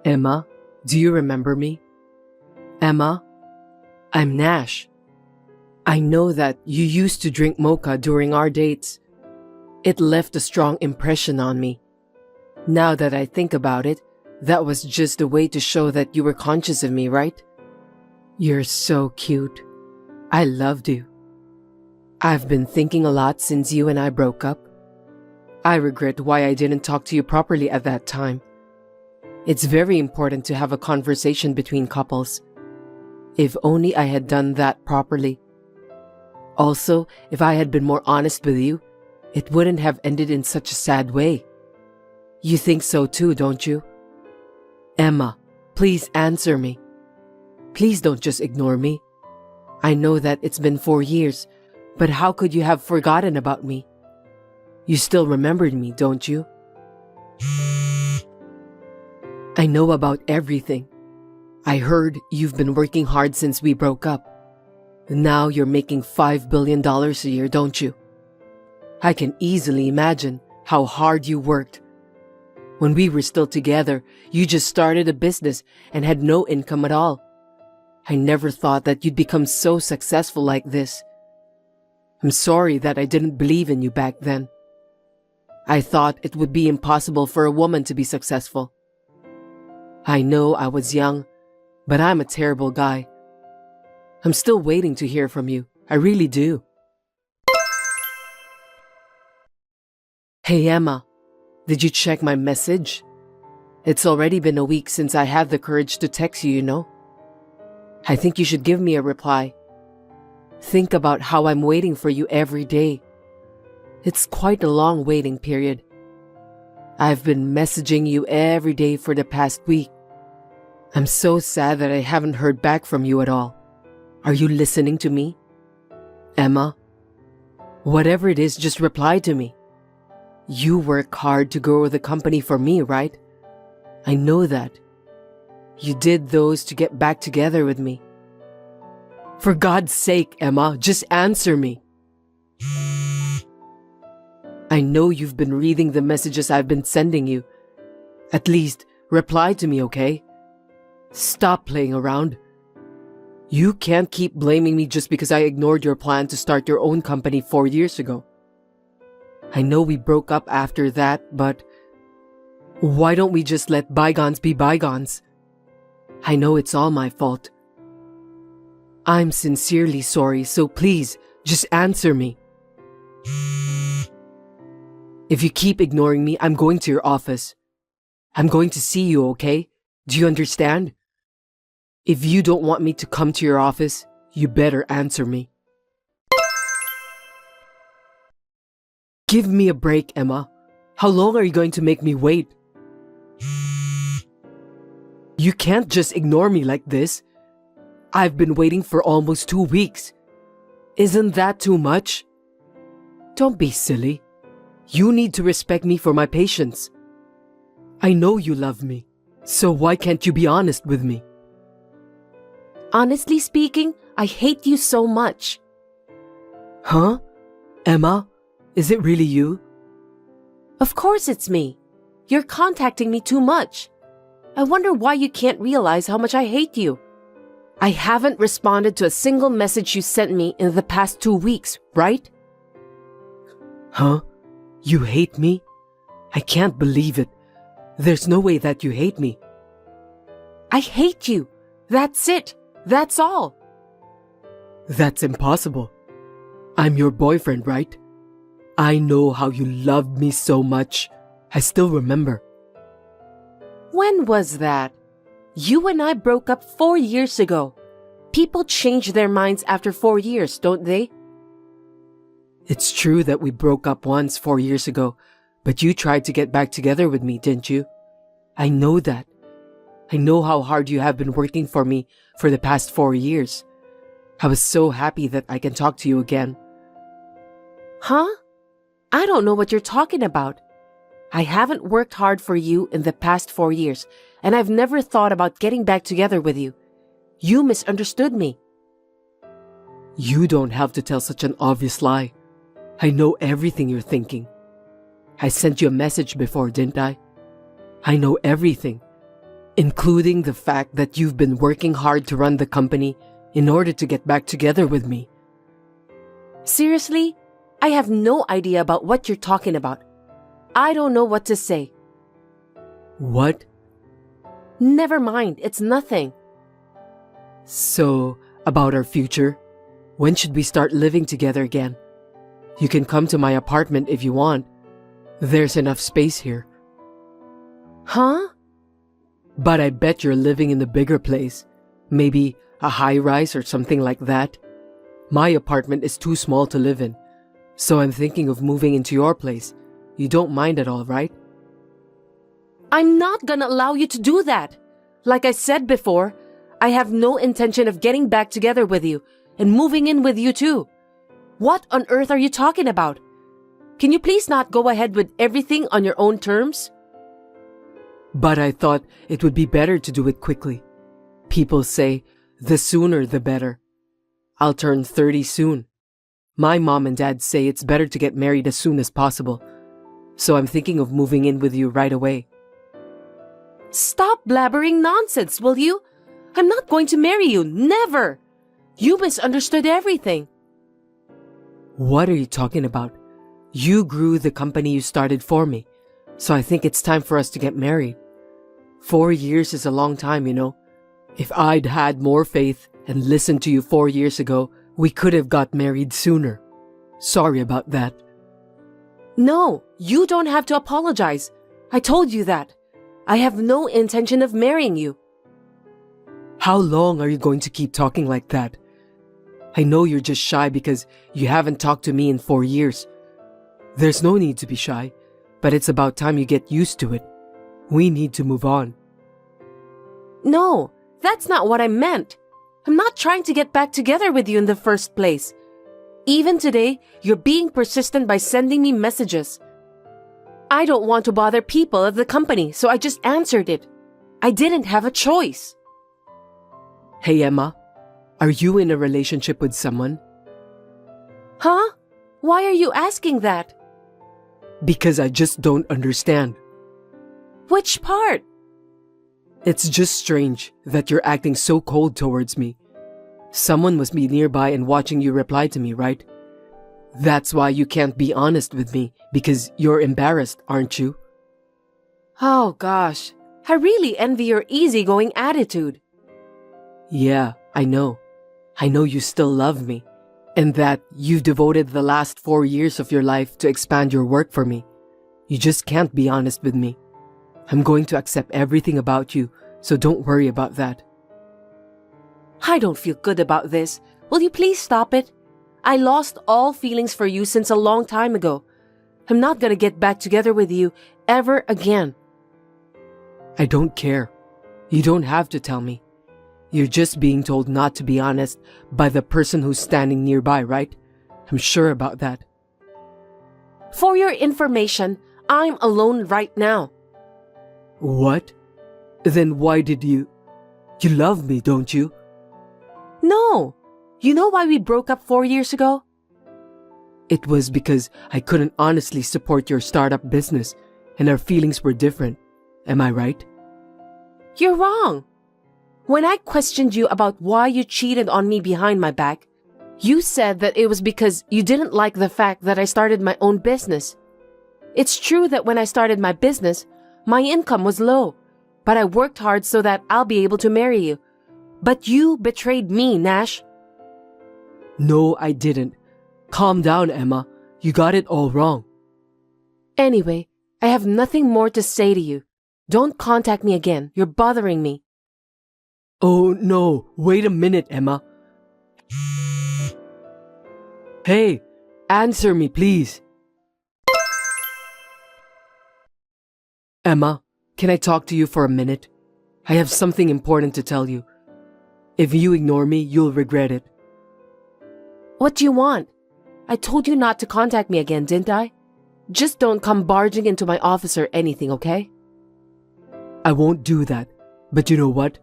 Emma, do you remember me? Emma, I'm Nash. I know that you used to drink mocha during our dates. It left a strong impression on me. Now that I think about it, that was just a way to show that you were conscious of me, right? You're so cute. I loved you. I've been thinking a lot since you and I broke up. I regret why I didn't talk to you properly at that time. It's very important to have a conversation between couples. If only I had done that properly. Also, if I had been more honest with you, it wouldn't have ended in such a sad way. You think so too, don't you? Emma, please answer me. Please don't just ignore me. I know that it's been 4 years, but how could you have forgotten about me? You still remembered me, don't you? I know about everything. I heard you've been working hard since we broke up. Now you're making $5 billion a year, don't you? I can easily imagine how hard you worked. When we were still together, you just started a business and had no income at all. I never thought that you'd become so successful like this. I'm sorry that I didn't believe in you back then. I thought it would be impossible for a woman to be successful. I know I was young, but I'm a terrible guy. I'm still waiting to hear from you. I really do. Hey Emma, did you check my message? It's already been a week since I had the courage to text you, you know? I think you should give me a reply. Think about how I'm waiting for you every day. It's quite a long waiting period. I've been messaging you every day for the past week. I'm so sad that I haven't heard back from you at all. Are you listening to me? Emma, whatever it is, just reply to me. You work hard to grow the company for me, right? I know that. You did those to get back together with me. For God's sake, Emma, just answer me. I know you've been reading the messages I've been sending you. At least, reply to me, okay? Stop playing around. You can't keep blaming me just because I ignored your plan to start your own company 4 years ago. I know we broke up after that, but why don't we just let bygones be bygones? I know it's all my fault. I'm sincerely sorry, so please, just answer me. If you keep ignoring me, I'm going to your office. I'm going to see you, okay? Do you understand? If you don't want me to come to your office, you better answer me. Give me a break, Emma. How long are you going to make me wait? You can't just ignore me like this. I've been waiting for almost 2 weeks. Isn't that too much? Don't be silly. You need to respect me for my patience. I know you love me, so why can't you be honest with me? Honestly speaking, I hate you so much. Huh? Emma? Is it really you? Of course it's me. You're contacting me too much. I wonder why you can't realize how much I hate you. I haven't responded to a single message you sent me in the past 2 weeks, right? Huh? You hate me? I can't believe it. There's no way that you hate me. I hate you. That's it. That's all. That's impossible. I'm your boyfriend, right? I know how you loved me so much. I still remember. When was that? You and I broke up 4 years ago. People change their minds after 4 years, don't they? It's true that we broke up once 4 years ago, but you tried to get back together with me, didn't you? I know that. I know how hard you have been working for me for the past 4 years. I was so happy that I can talk to you again. Huh? I don't know what you're talking about. I haven't worked hard for you in the past 4 years, and I've never thought about getting back together with you. You misunderstood me. You don't have to tell such an obvious lie. I know everything you're thinking. I sent you a message before, didn't I? I know everything, including the fact that you've been working hard to run the company in order to get back together with me. Seriously? I have no idea about what you're talking about. I don't know what to say. What? Never mind, it's nothing. So, about our future, when should we start living together again? You can come to my apartment if you want. There's enough space here. Huh? But I bet you're living in the bigger place. Maybe a high-rise or something like that. My apartment is too small to live in, so I'm thinking of moving into your place. You don't mind at all, right? I'm not gonna allow you to do that. Like I said before, I have no intention of getting back together with you and moving in with you too. What on earth are you talking about? Can you please not go ahead with everything on your own terms? But I thought it would be better to do it quickly. People say, the sooner the better. I'll turn 30 soon. My mom and dad say it's better to get married as soon as possible. So I'm thinking of moving in with you right away. Stop blabbering nonsense, will you? I'm not going to marry you. Never. You misunderstood everything. What are you talking about? You grew the company you started for me, so I think it's time for us to get married. 4 years is a long time, you know. If I'd had more faith and listened to you 4 years ago, we could have got married sooner. Sorry about that. No, you don't have to apologize. I told you that. I have no intention of marrying you. How long are you going to keep talking like that? I know you're just shy because you haven't talked to me in 4 years. There's no need to be shy, but it's about time you get used to it. We need to move on. No, that's not what I meant. I'm not trying to get back together with you in the first place. Even today, you're being persistent by sending me messages. I don't want to bother people at the company, so I just answered it. I didn't have a choice. Hey Emma, are you in a relationship with someone? Huh? Why are you asking that? Because I just don't understand. Which part? It's just strange that you're acting so cold towards me. Someone must be nearby and watching you reply to me, right? That's why you can't be honest with me, because you're embarrassed, aren't you? Oh gosh, I really envy your easygoing attitude. Yeah, I know. I know you still love me, and that you've devoted the last 4 years of your life to expand your work for me. You just can't be honest with me. I'm going to accept everything about you, so don't worry about that. I don't feel good about this. Will you please stop it? I lost all feelings for you since a long time ago. I'm not gonna get back together with you ever again. I don't care. You don't have to tell me. You're just being told not to be honest by the person who's standing nearby, right? I'm sure about that. For your information, I'm alone right now. What? Then why did you... You love me, don't you? No. You know why we broke up 4 years ago? It was because I couldn't honestly support your startup business, and our feelings were different. Am I right? You're wrong. When I questioned you about why you cheated on me behind my back, you said that it was because you didn't like the fact that I started my own business. It's true that when I started my business, my income was low, but I worked hard so that I'll be able to marry you. But you betrayed me, Nash. No, I didn't. Calm down, Emma. You got it all wrong. Anyway, I have nothing more to say to you. Don't contact me again. You're bothering me. Oh no, wait a minute, Emma. Hey, answer me, please. Emma, can I talk to you for a minute? I have something important to tell you. If you ignore me, you'll regret it. What do you want? I told you not to contact me again, didn't I? Just don't come barging into my office or anything, okay? I won't do that. But you know what?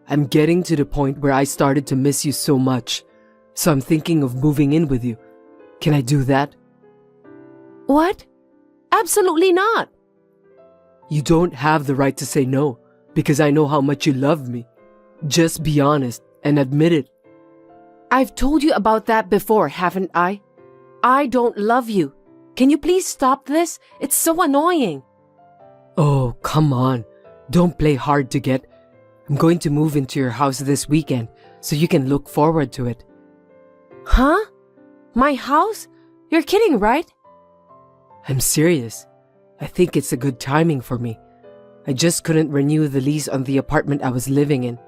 I'm getting to the point where I started to miss you so much. So I'm thinking of moving in with you. Can I do that? What? Absolutely not. You don't have the right to say no, because I know how much you love me. Just be honest and admit it. I've told you about that before, haven't I? I don't love you. Can you please stop this? It's so annoying. Oh, come on. Don't play hard to get. I'm going to move into your house this weekend, so you can look forward to it. Huh? My house? You're kidding, right? I'm serious. I think it's a good timing for me. I just couldn't renew the lease on the apartment I was living in.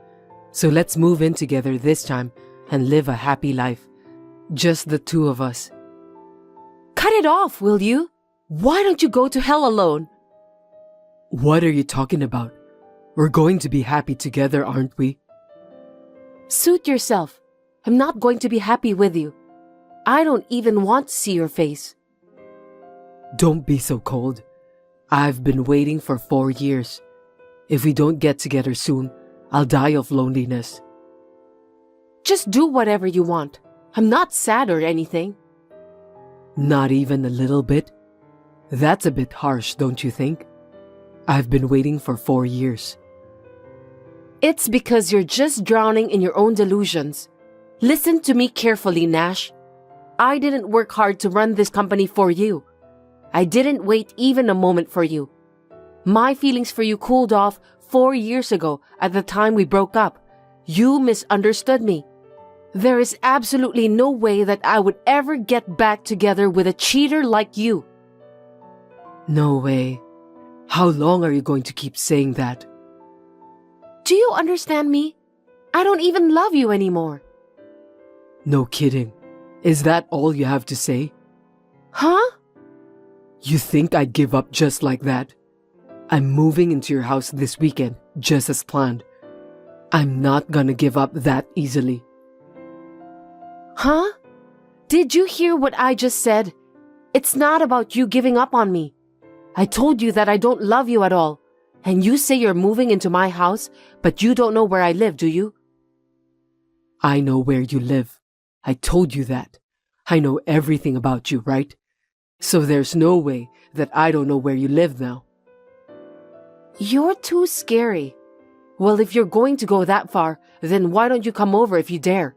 So let's move in together this time and live a happy life. Just the two of us. Cut it off, will you? Why don't you go to hell alone? What are you talking about? We're going to be happy together, aren't we? Suit yourself. I'm not going to be happy with you. I don't even want to see your face. Don't be so cold. I've been waiting for 4 years. If we don't get together soon, I'll die of loneliness. Just do whatever you want. I'm not sad or anything. Not even a little bit? That's a bit harsh, don't you think? I've been waiting for 4 years. It's because you're just drowning in your own delusions. Listen to me carefully, Nash. I didn't work hard to run this company for you. I didn't wait even a moment for you. My feelings for you cooled off 4 years ago at the time we broke up. You misunderstood me. There is absolutely no way that I would ever get back together with a cheater like you. No way. How long are you going to keep saying that? Do you understand me? I don't even love you anymore. No kidding. Is that all you have to say? Huh? You think I'd give up just like that? I'm moving into your house this weekend, just as planned. I'm not gonna give up that easily. Huh? Did you hear what I just said? It's not about you giving up on me. I told you that I don't love you at all. And you say you're moving into my house, but you don't know where I live, do you? I know where you live. I told you that. I know everything about you, right? So there's no way that I don't know where you live now. You're too scary. Well, if you're going to go that far, then why don't you come over if you dare?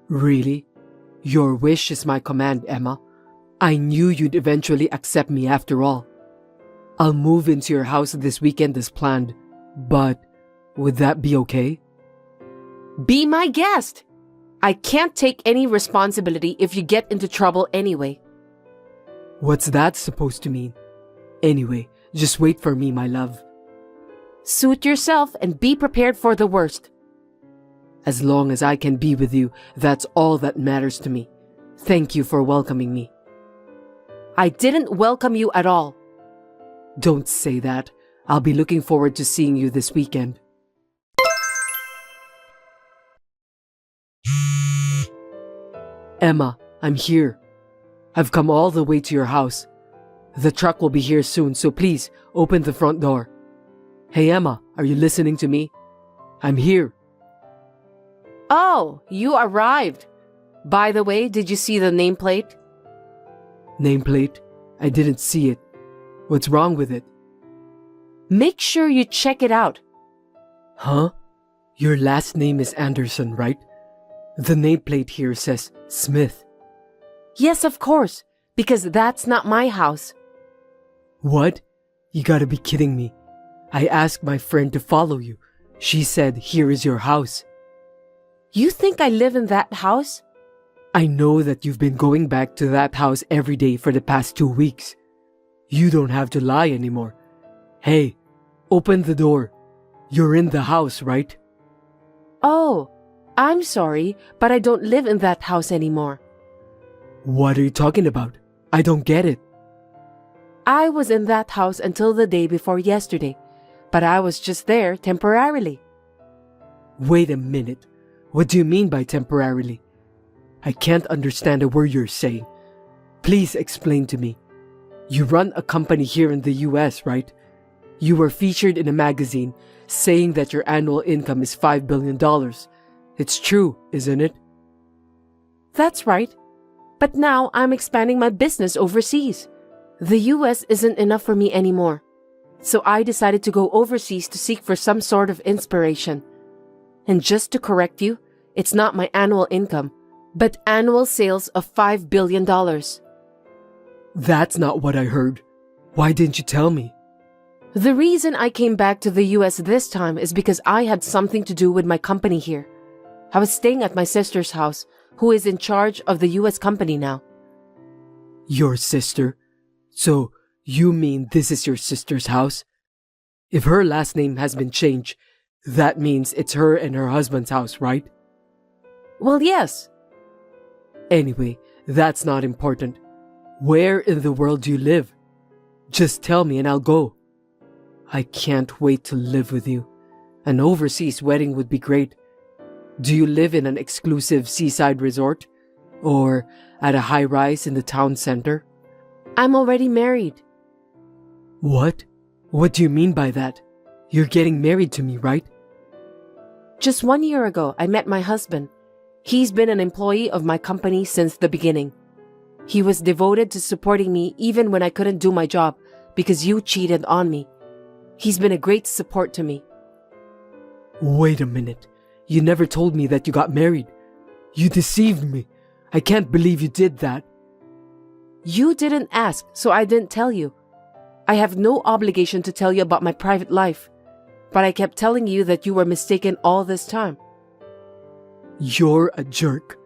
Really? Your wish is my command, Emma. I knew you'd eventually accept me after all. I'll move into your house this weekend as planned, but would that be okay? Be my guest. I can't take any responsibility if you get into trouble anyway. What's that supposed to mean? Anyway, just wait for me, my love. Suit yourself and be prepared for the worst. As long as I can be with you, that's all that matters to me. Thank you for welcoming me. I didn't welcome you at all. Don't say that. I'll be looking forward to seeing you this weekend. Emma, I'm here. I've come all the way to your house. The truck will be here soon, so please open the front door. Hey Emma, are you listening to me? I'm here. Oh, you arrived. By the way, did you see the nameplate? Nameplate? I didn't see it. What's wrong with it? Make sure you check it out. Huh? Your last name is Anderson, right? The nameplate here says Smith. Yes, of course, because that's not my house. What? You gotta be kidding me. I asked my friend to follow you. She said, here is your house. You think I live in that house? I know that you've been going back to that house every day for the past 2 weeks. You don't have to lie anymore. Hey, open the door. You're in the house, right? Oh, I'm sorry, but I don't live in that house anymore. What are you talking about? I don't get it. I was in that house until the day before yesterday, but I was just there temporarily. Wait a minute. What do you mean by temporarily? I can't understand a word you're saying. Please explain to me. You run a company here in the US, right? You were featured in a magazine saying that your annual income is $5 billion. It's true, isn't it? That's right. But now I'm expanding my business overseas. The US isn't enough for me anymore. So I decided to go overseas to seek for some sort of inspiration. And just to correct you, it's not my annual income, but annual sales of $5 billion. That's not what I heard. Why didn't you tell me? The reason I came back to the US this time is because I had something to do with my company here. I was staying at my sister's house, who is in charge of the US company now. Your sister? So, you mean this is your sister's house? If her last name has been changed, that means it's her and her husband's house, right? Well, yes. Anyway, that's not important. Where in the world do you live? Just tell me and I'll go. I can't wait to live with you. An overseas wedding would be great. Do you live in an exclusive seaside resort? Or at a high-rise in the town center? I'm already married. What? What do you mean by that? You're getting married to me, right? Just 1 year ago, I met my husband. He's been an employee of my company since the beginning. He was devoted to supporting me even when I couldn't do my job because you cheated on me. He's been a great support to me. Wait a minute. You never told me that you got married. You deceived me. I can't believe you did that. You didn't ask, so I didn't tell you. I have no obligation to tell you about my private life, but I kept telling you that you were mistaken all this time. You're a jerk.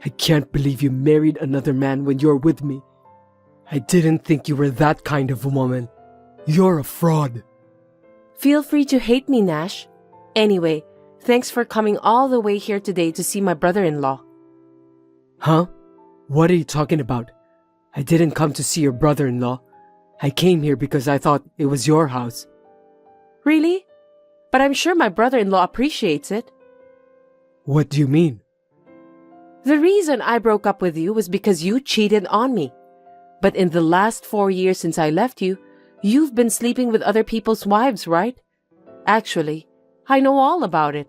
I can't believe you married another man when you're with me. I didn't think you were that kind of a woman. You're a fraud. Feel free to hate me, Nash. Anyway, thanks for coming all the way here today to see my brother-in-law. Huh? What are you talking about? I didn't come to see your brother-in-law. I came here because I thought it was your house. Really? But I'm sure my brother-in-law appreciates it. What do you mean? The reason I broke up with you was because you cheated on me. But in the last 4 years since I left you, you've been sleeping with other people's wives, right? Actually, I know all about it.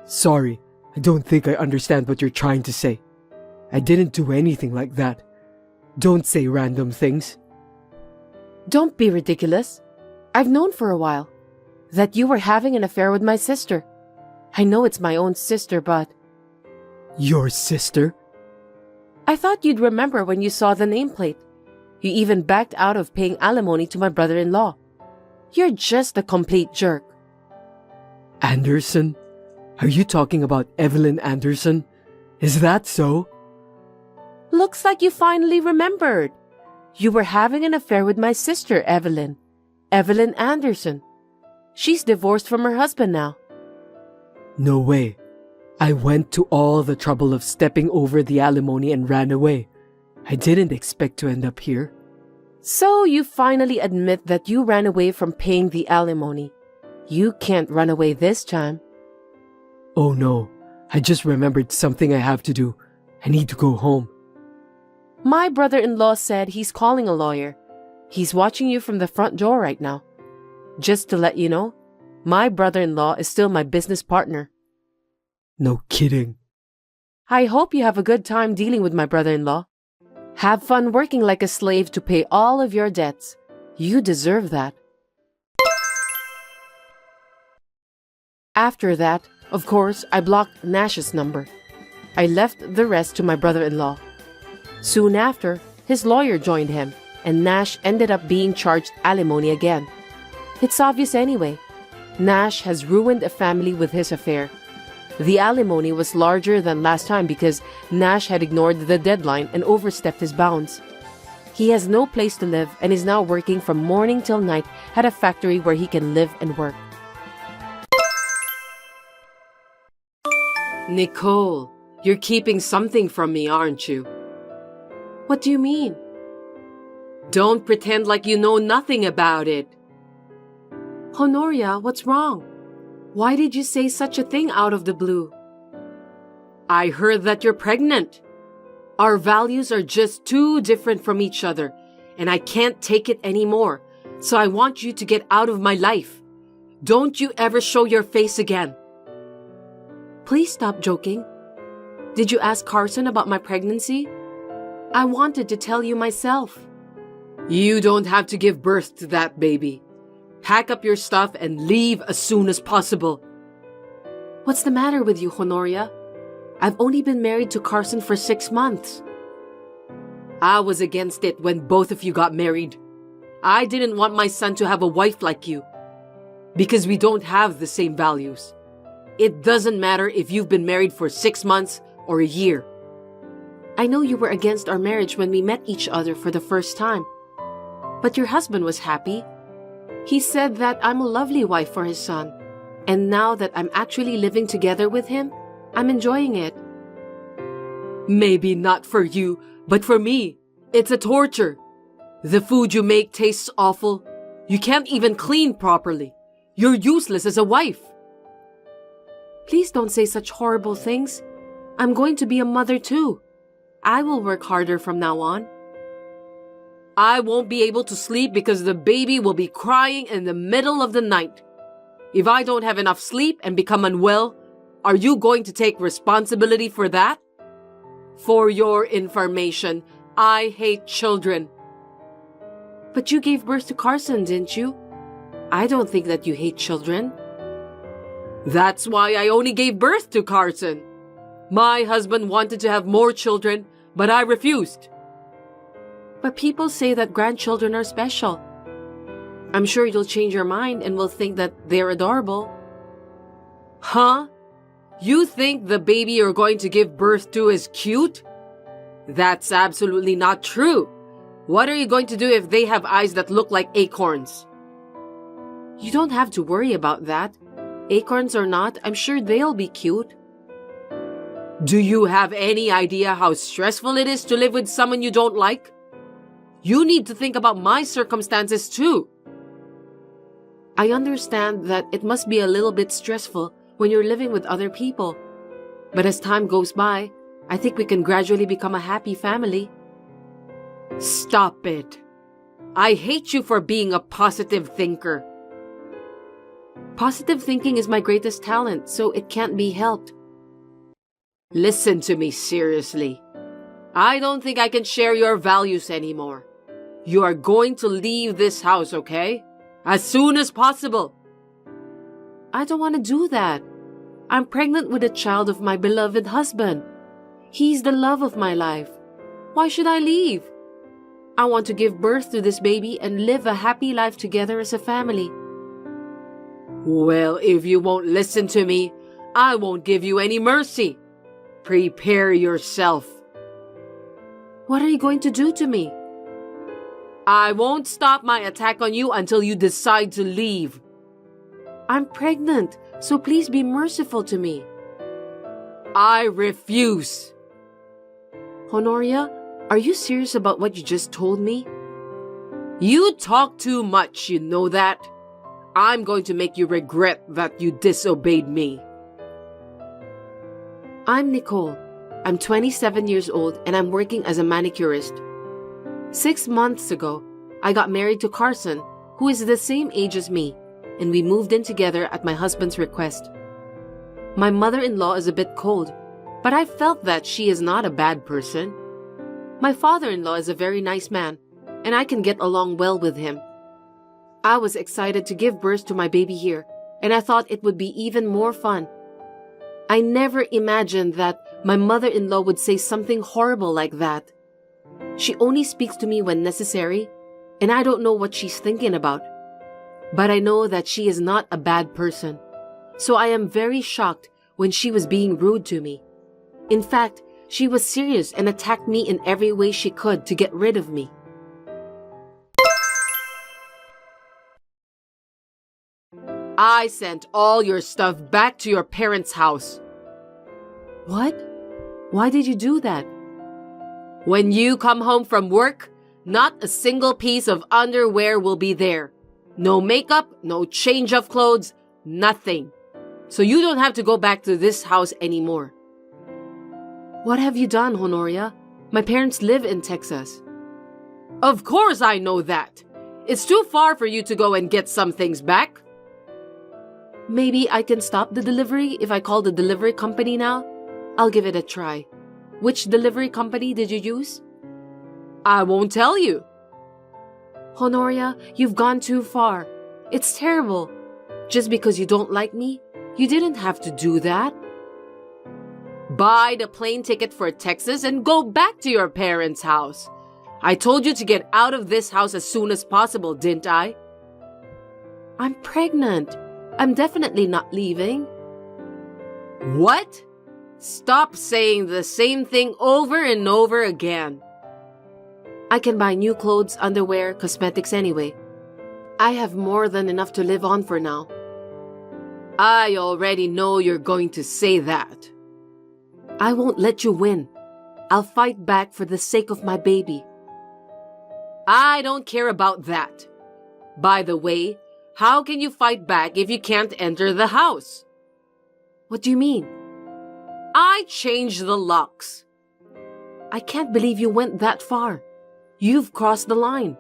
Sorry, I don't think I understand what you're trying to say. I didn't do anything like that. Don't say random things. Don't be ridiculous. I've known for a while that you were having an affair with my sister. I know it's my own sister, but... Your sister? I thought you'd remember when you saw the nameplate. You even backed out of paying alimony to my brother-in-law. You're just a complete jerk. Anderson? Are you talking about Evelyn Anderson? Is that so? Looks like you finally remembered. You were having an affair with my sister, Evelyn. Evelyn Anderson. She's divorced from her husband now. No way. I went to all the trouble of stepping over the alimony and ran away. I didn't expect to end up here. So you finally admit that you ran away from paying the alimony. You can't run away this time. Oh no, I just remembered something I have to do. I need to go home. My brother-in-law said he's calling a lawyer. He's watching you from the front door right now. Just to let you know, my brother-in-law is still my business partner. No kidding. I hope you have a good time dealing with my brother-in-law. Have fun working like a slave to pay all of your debts. You deserve that. After that, of course, I blocked Nash's number. I left the rest to my brother-in-law. Soon after, his lawyer joined him, and Nash ended up being charged alimony again. It's obvious anyway. Nash has ruined a family with his affair. The alimony was larger than last time because Nash had ignored the deadline and overstepped his bounds. He has no place to live and is now working from morning till night at a factory where he can live and work. Nicole, you're keeping something from me, aren't you? What do you mean? Don't pretend like you know nothing about it. Honoria, what's wrong? Why did you say such a thing out of the blue? I heard that you're pregnant. Our values are just too different from each other, and I can't take it anymore, so I want you to get out of my life. Don't you ever show your face again. Please stop joking. Did you ask Carson about my pregnancy? I wanted to tell you myself. You don't have to give birth to that baby. Pack up your stuff and leave as soon as possible. What's the matter with you, Honoria? I've only been married to Carson for 6 months. I was against it when both of you got married. I didn't want my son to have a wife like you, because we don't have the same values. It doesn't matter if you've been married for 6 months or a year. I know you were against our marriage when we met each other for the first time. But your husband was happy. He said that I'm a lovely wife for his son. And now that I'm actually living together with him, I'm enjoying it. Maybe not for you, but for me, it's a torture. The food you make tastes awful. You can't even clean properly. You're useless as a wife. Please don't say such horrible things. I'm going to be a mother too. I will work harder from now on. I won't be able to sleep because the baby will be crying in the middle of the night. If I don't have enough sleep and become unwell, are you going to take responsibility for that? For your information, I hate children. But you gave birth to Carson, didn't you? I don't think that you hate children. That's why I only gave birth to Carson. My husband wanted to have more children, but I refused. But people say that grandchildren are special. I'm sure you'll change your mind and will think that they're adorable. Huh? You think the baby you're going to give birth to is cute? That's absolutely not true. What are you going to do if they have eyes that look like acorns? You don't have to worry about that. Acorns or not, I'm sure they'll be cute. Do you have any idea how stressful it is to live with someone you don't like? You need to think about my circumstances too. I understand that it must be a little bit stressful when you're living with other people. But as time goes by, I think we can gradually become a happy family. Stop it. I hate you for being a positive thinker. Positive thinking is my greatest talent, so it can't be helped. Listen to me seriously. I don't think I can share your values anymore. You are going to leave this house, okay? As soon as possible. I don't want to do that. I'm pregnant with a child of my beloved husband. He's the love of my life. Why should I leave? I want to give birth to this baby and live a happy life together as a family. Well, if you won't listen to me, I won't give you any mercy. Prepare yourself. What are you going to do to me? I won't stop my attack on you until you decide to leave. I'm pregnant, so please be merciful to me. I refuse. Honoria, are you serious about what you just told me? You talk too much, you know that? I'm going to make you regret that you disobeyed me. I'm Nicole. I'm 27 years old and I'm working as a manicurist. 6 months ago, I got married to Carson, who is the same age as me, and we moved in together at my husband's request. My mother-in-law is a bit cold, but I felt that she is not a bad person. My father-in-law is a very nice man, and I can get along well with him. I was excited to give birth to my baby here, and I thought it would be even more fun. I never imagined that my mother-in-law would say something horrible like that. She only speaks to me when necessary, and I don't know what she's thinking about. But I know that she is not a bad person, so I am very shocked when she was being rude to me. In fact, she was serious and attacked me in every way she could to get rid of me. I sent all your stuff back to your parents' house. What? Why did you do that? When you come home from work, not a single piece of underwear will be there. No makeup, no change of clothes, nothing. So you don't have to go back to this house anymore. What have you done, Honoria? My parents live in Texas. Of course I know that. It's too far for you to go and get some things back. Maybe I can stop the delivery if I call the delivery company now? I'll give it a try. Which delivery company did you use? I won't tell you. Honoria, you've gone too far. It's terrible. Just because you don't like me, you didn't have to do that. Buy the plane ticket for Texas and go back to your parents' house. I told you to get out of this house as soon as possible, didn't I? I'm pregnant. I'm definitely not leaving. What? Stop saying the same thing over and over again. I can buy new clothes, underwear, cosmetics anyway. I have more than enough to live on for now. I already know you're going to say that. I won't let you win. I'll fight back for the sake of my baby. I don't care about that. By the way, how can you fight back if you can't enter the house? What do you mean? I changed the locks. I can't believe you went that far. You've crossed the line.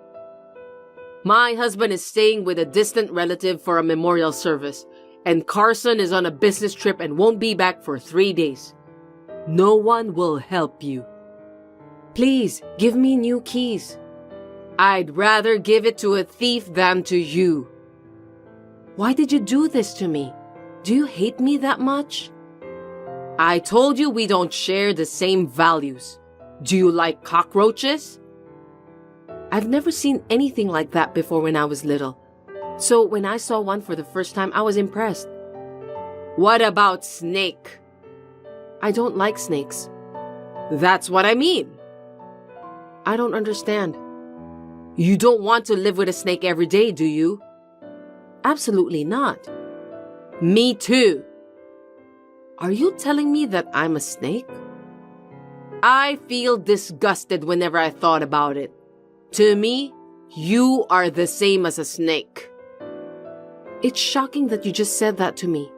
My husband is staying with a distant relative for a memorial service, and Carson is on a business trip and won't be back for 3 days. No one will help you. Please, give me new keys. I'd rather give it to a thief than to you. Why did you do this to me? Do you hate me that much? I told you we don't share the same values. Do you like cockroaches? I've never seen anything like that before when I was little. So when I saw one for the first time, I was impressed. What about snake? I don't like snakes. That's what I mean. I don't understand. You don't want to live with a snake every day, do you? Absolutely not. Me too. Are you telling me that I'm a snake? I feel disgusted whenever I thought about it. To me, you are the same as a snake. It's shocking that you just said that to me.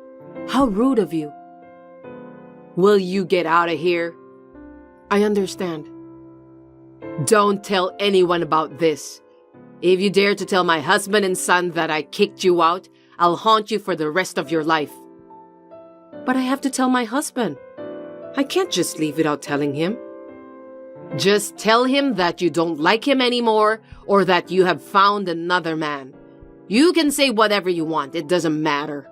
How rude of you. Will you get out of here? I understand. Don't tell anyone about this. If you dare to tell my husband and son that I kicked you out, I'll haunt you for the rest of your life. But I have to tell my husband. I can't just leave without telling him. Just tell him that you don't like him anymore or that you have found another man. You can say whatever you want. It doesn't matter.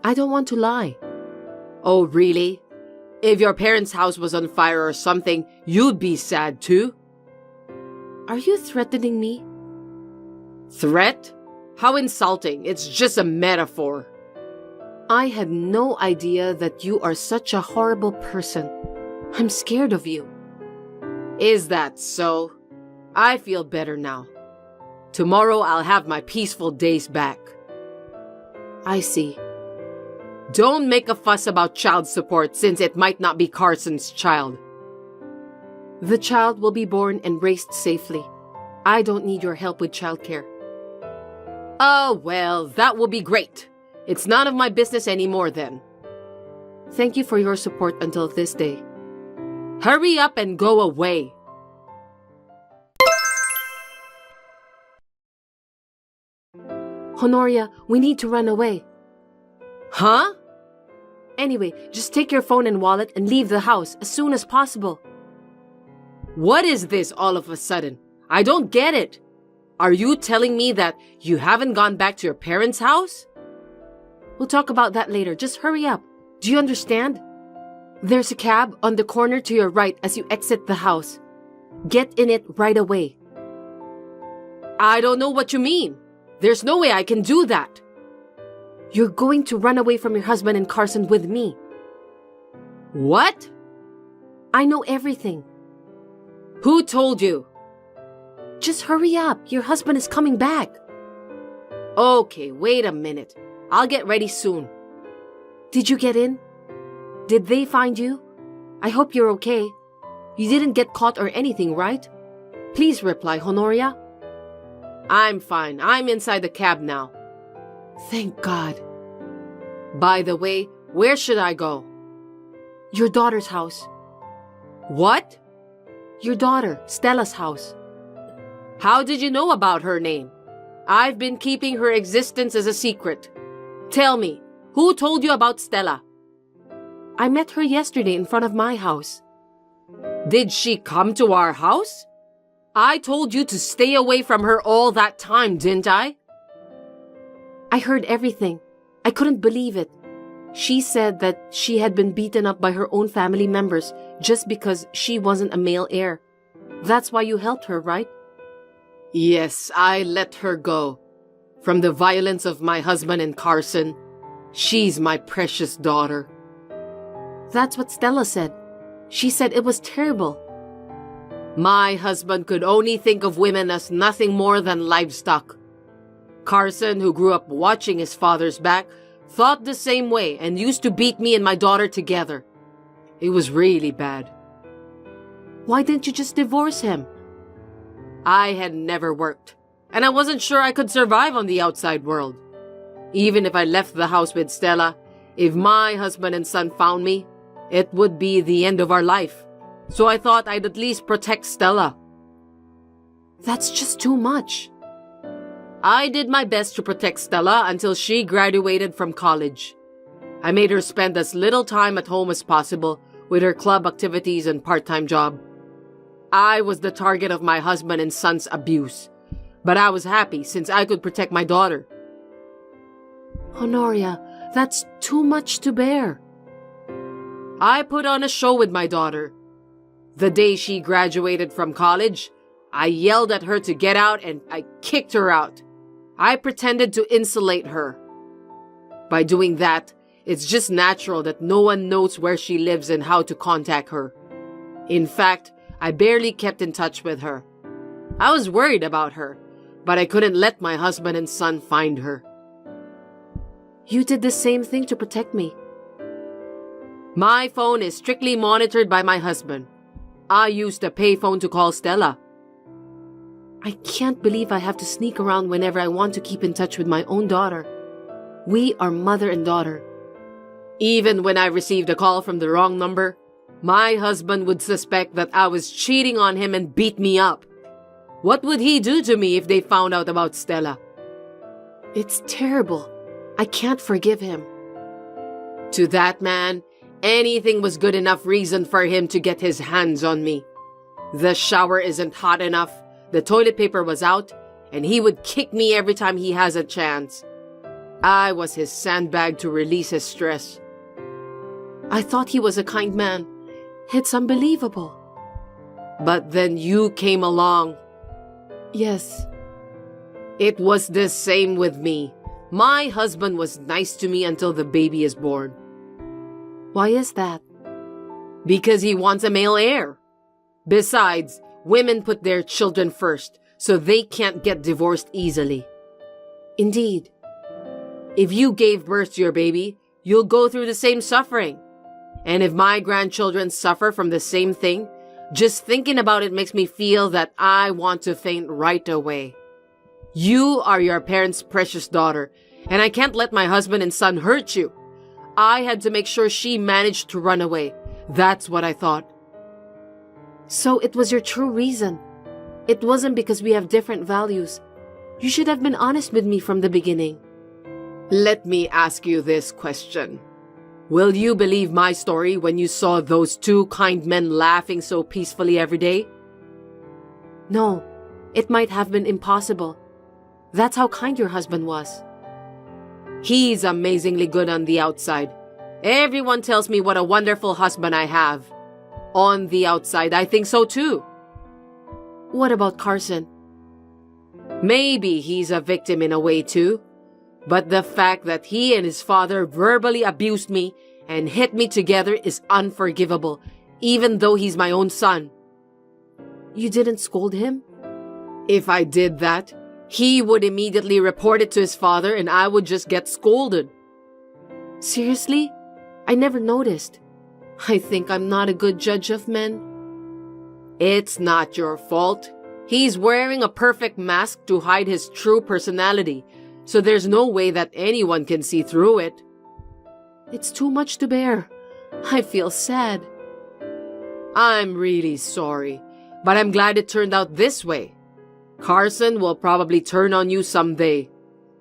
I don't want to lie. Oh, really? If your parents' house was on fire or something, you'd be sad too. Are you threatening me? Threat? How insulting. It's just a metaphor. I had no idea that you are such a horrible person. I'm scared of you. Is that so? I feel better now. Tomorrow I'll have my peaceful days back. I see. Don't make a fuss about child support since it might not be Carson's child. The child will be born and raised safely. I don't need your help with childcare. Oh, well, that will be great. It's none of my business anymore then. Thank you for your support until this day. Hurry up and go away. Honoria, we need to run away. Huh? Anyway, just take your phone and wallet and leave the house as soon as possible. What is this all of a sudden? I don't get it. Are you telling me that you haven't gone back to your parents' house? We'll talk about that later. Just hurry up. Do you understand? There's a cab on the corner to your right as you exit the house. Get in it right away. I don't know what you mean. There's no way I can do that. You're going to run away from your husband and Carson with me. What? I know everything. Who told you? Just hurry up. Your husband is coming back. Okay, wait a minute. I'll get ready soon. Did you get in? Did they find you? I hope you're okay. You didn't get caught or anything, right? Please reply, Honoria. I'm fine. I'm inside the cab now. Thank God. By the way, where should I go? Your daughter's house. What? Your daughter, Stella's house. How did you know about her name? I've been keeping her existence as a secret. Tell me, who told you about Stella? I met her yesterday in front of my house. Did she come to our house? I told you to stay away from her all that time, didn't I? I heard everything. I couldn't believe it. She said that she had been beaten up by her own family members just because she wasn't a male heir. That's why you helped her, right? Yes, I let her go. From the violence of my husband and Carson, she's my precious daughter. That's what Stella said. She said it was terrible. My husband could only think of women as nothing more than livestock. Carson, who grew up watching his father's back, thought the same way and used to beat me and my daughter together. It was really bad. Why didn't you just divorce him? I had never worked, and I wasn't sure I could survive on the outside world. Even if I left the house with Stella, if my husband and son found me, it would be the end of our life. So I thought I'd at least protect Stella. That's just too much. I did my best to protect Stella until she graduated from college. I made her spend as little time at home as possible with her club activities and part-time job. I was the target of my husband and son's abuse, but I was happy since I could protect my daughter. Honoria, That's too much to bear. I put on a show with my daughter. The day she graduated from college, I yelled at her to get out and I kicked her out. I pretended to insulate her. By doing that, it's just natural that no one knows where she lives and how to contact her. In fact, I barely kept in touch with her. I was worried about her, but I couldn't let my husband and son find her. You did the same thing to protect me. My phone is strictly monitored by my husband. I used a payphone to call Stella. I can't believe I have to sneak around whenever I want to keep in touch with my own daughter. We are mother and daughter. Even when I received a call from the wrong number, my husband would suspect that I was cheating on him and beat me up. What would he do to me if they found out about Stella? It's terrible. I can't forgive him. To that man, anything was good enough reason for him to get his hands on me. The shower isn't hot enough, the toilet paper was out, and he would kick me every time he has a chance. I was his sandbag to release his stress. I thought he was a kind man. It's unbelievable. But then you came along. Yes. It was the same with me. My husband was nice to me until the baby is born. Why is that? Because he wants a male heir. Besides, women put their children first, so they can't get divorced easily. Indeed. If you gave birth to your baby, you'll go through the same suffering. And if my grandchildren suffer from the same thing, just thinking about it makes me feel that I want to faint right away. You are your parents' precious daughter, and I can't let my husband and son hurt you. I had to make sure she managed to run away. That's what I thought. So it was your true reason. It wasn't because we have different values. You should have been honest with me from the beginning. Let me ask you this question. Will you believe my story when you saw those two kind men laughing so peacefully every day? No, it might have been impossible. That's how kind your husband was. He's amazingly good on the outside. Everyone tells me what a wonderful husband I have. On the outside, I think so too. What about Carson? Maybe he's a victim in a way too. But the fact that he and his father verbally abused me and hit me together is unforgivable, even though he's my own son. You didn't scold him? If I did that, he would immediately report it to his father and I would just get scolded. Seriously? I never noticed. I think I'm not a good judge of men. It's not your fault. He's wearing a perfect mask to hide his true personality, so there's no way that anyone can see through it. It's too much to bear. I feel sad. I'm really sorry, but I'm glad it turned out this way. Carson will probably turn on you someday.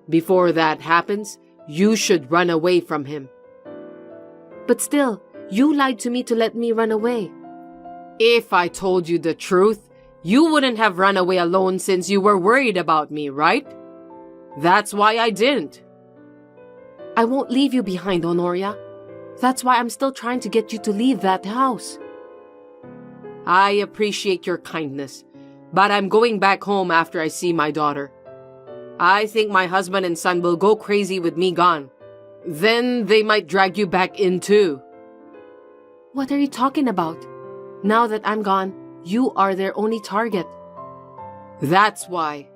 Before that happens, you should run away from him. But still, you lied to me to let me run away. If I told you the truth, you wouldn't have run away alone since you were worried about me, right? That's why I didn't. I won't leave you behind, Honoria. That's why I'm still trying to get you to leave that house. I appreciate your kindness, but I'm going back home after I see my daughter. I think my husband and son will go crazy with me gone. Then they might drag you back in too. What are you talking about? Now that I'm gone, you are their only target. That's why.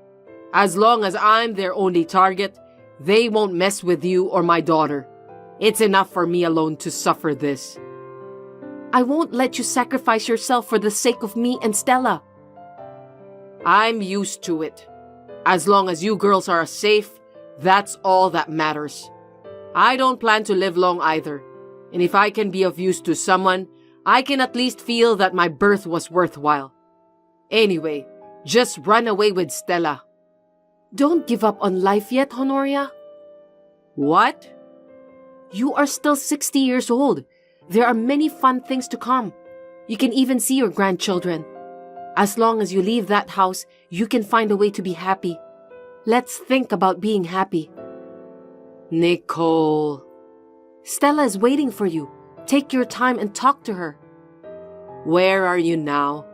As long as I'm their only target, they won't mess with you or my daughter. It's enough for me alone to suffer this. I won't let you sacrifice yourself for the sake of me and Stella. I'm used to it. As long as you girls are safe, that's all that matters. I don't plan to live long either. And if I can be of use to someone, I can at least feel that my birth was worthwhile. Anyway, just run away with Stella. Don't give up on life yet, Honoria. What? You are still 60 years old. There are many fun things to come. You can even see your grandchildren. As long as you leave that house, you can find a way to be happy. Let's think about being happy. Nicole, Stella is waiting for you. Take your time and talk to her. Where are you now?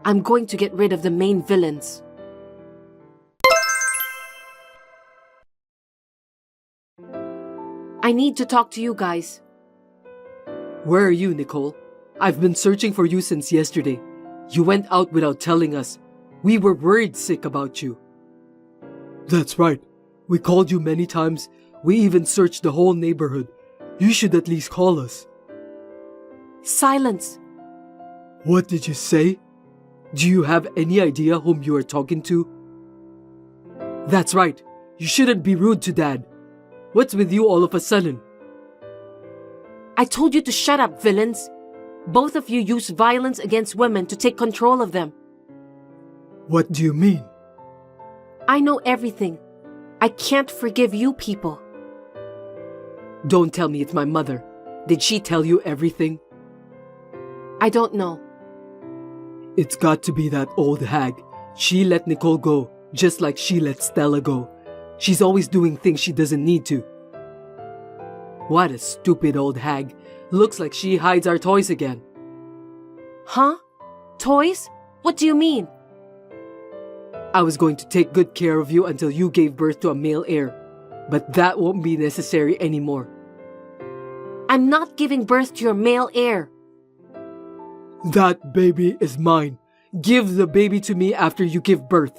I'm going to get rid of the main villains. I need to talk to you guys. Where are you, Nicole? I've been searching for you since yesterday. You went out without telling us. We were worried sick about you. That's right. We called you many times. We even searched the whole neighborhood. You should at least call us. Silence. What did you say? Do you have any idea whom you are talking to? That's right. You shouldn't be rude to Dad. What's with you all of a sudden? I told you to shut up, villains. Both of you use violence against women to take control of them. What do you mean? I know everything. I can't forgive you people. Don't tell me it's my mother. Did she tell you everything? I don't know. It's got to be that old hag. She let Nicole go, just like she let Stella go. She's always doing things she doesn't need to. What a stupid old hag. Looks like she hides our toys again. Huh? Toys? What do you mean? I was going to take good care of you until you gave birth to a male heir. But that won't be necessary anymore. I'm not giving birth to your male heir. That baby is mine. Give the baby to me after you give birth.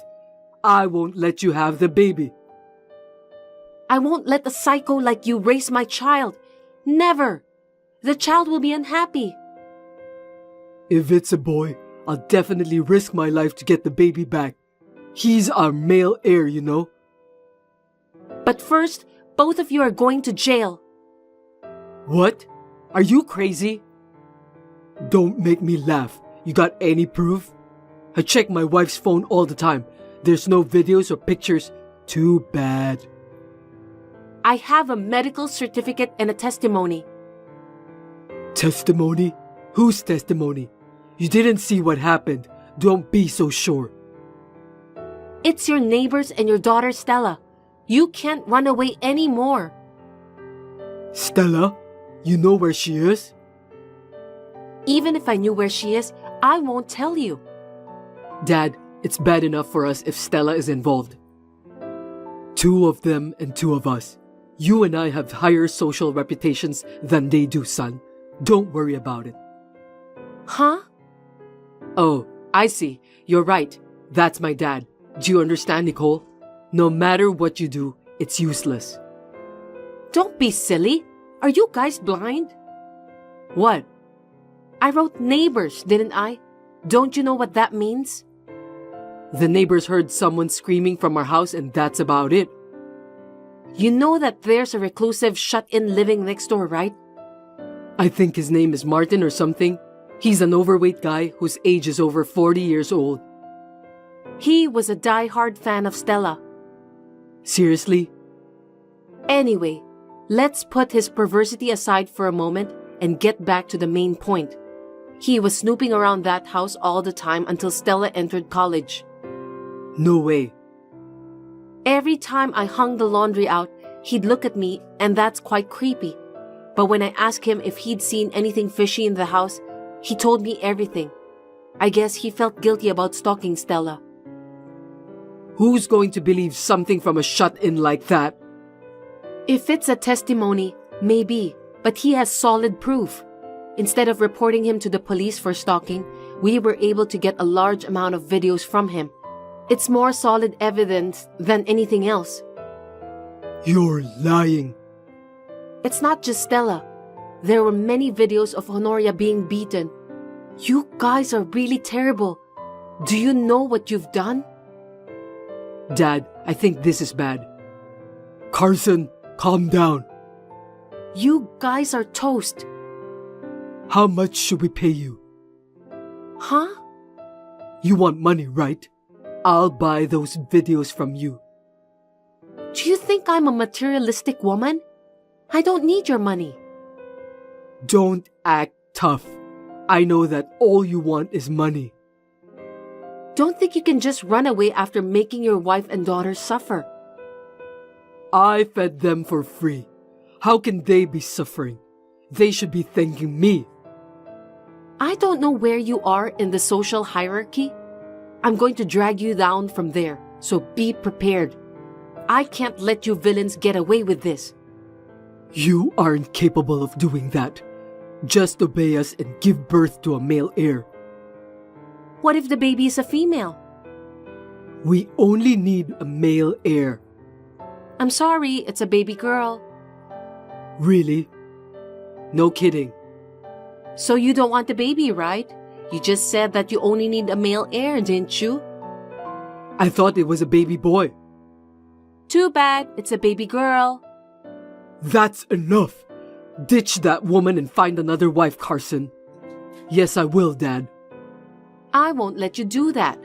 I won't let you have the baby. I won't let a psycho like you raise my child. Never. The child will be unhappy. If it's a boy, I'll definitely risk my life to get the baby back. He's our male heir, you know. But first, both of you are going to jail. What? Are you crazy? Don't make me laugh. You got any proof? I check my wife's phone all the time. There's no videos or pictures. Too bad. I have a medical certificate and a testimony. Testimony? Whose testimony? You didn't see what happened. Don't be so sure. It's your neighbors and your daughter Stella. You can't run away anymore. Stella? You know where she is? Even if I knew where she is, I won't tell you. Dad, it's bad enough for us if Stella is involved. Two of them and two of us. You and I have higher social reputations than they do, son. Don't worry about it. Huh? Oh, I see. You're right. That's my dad. Do you understand, Nicole? No matter what you do, it's useless. Don't be silly. Are you guys blind? What? I wrote neighbors, didn't I? Don't you know what that means? The neighbors heard someone screaming from our house and that's about it. You know that there's a reclusive shut-in living next door, right? I think his name is Martin or something. He's an overweight guy whose age is over 40 years old. He was a die-hard fan of Stella. Seriously? Anyway, let's put his perversity aside for a moment and get back to the main point. He was snooping around that house all the time until Stella entered college. No way. Every time I hung the laundry out, he'd look at me, and that's quite creepy. But when I asked him if he'd seen anything fishy in the house, he told me everything. I guess he felt guilty about stalking Stella. Who's going to believe something from a shut-in like that? If it's a testimony, maybe, but he has solid proof. Instead of reporting him to the police for stalking, we were able to get a large amount of videos from him. It's more solid evidence than anything else. You're lying. It's not just Stella. There were many videos of Honoria being beaten. You guys are really terrible. Do you know what you've done? Dad, I think this is bad. Carson, calm down. You guys are toast. How much should we pay you? Huh? You want money, right? I'll buy those videos from you. Do you think I'm a materialistic woman? I don't need your money. Don't act tough. I know that all you want is money. Don't think you can just run away after making your wife and daughter suffer. I fed them for free. How can they be suffering? They should be thanking me. I don't know where you are in the social hierarchy. I'm going to drag you down from there, so be prepared. I can't let you villains get away with this. You aren't capable of doing that. Just obey us and give birth to a male heir. What if the baby is a female? We only need a male heir. I'm sorry, it's a baby girl. Really? No kidding. So you don't want the baby, right? You just said that you only need a male heir, didn't you? I thought it was a baby boy. Too bad, it's a baby girl. That's enough. Ditch that woman and find another wife, Carson. Yes, I will, Dad. I won't let you do that.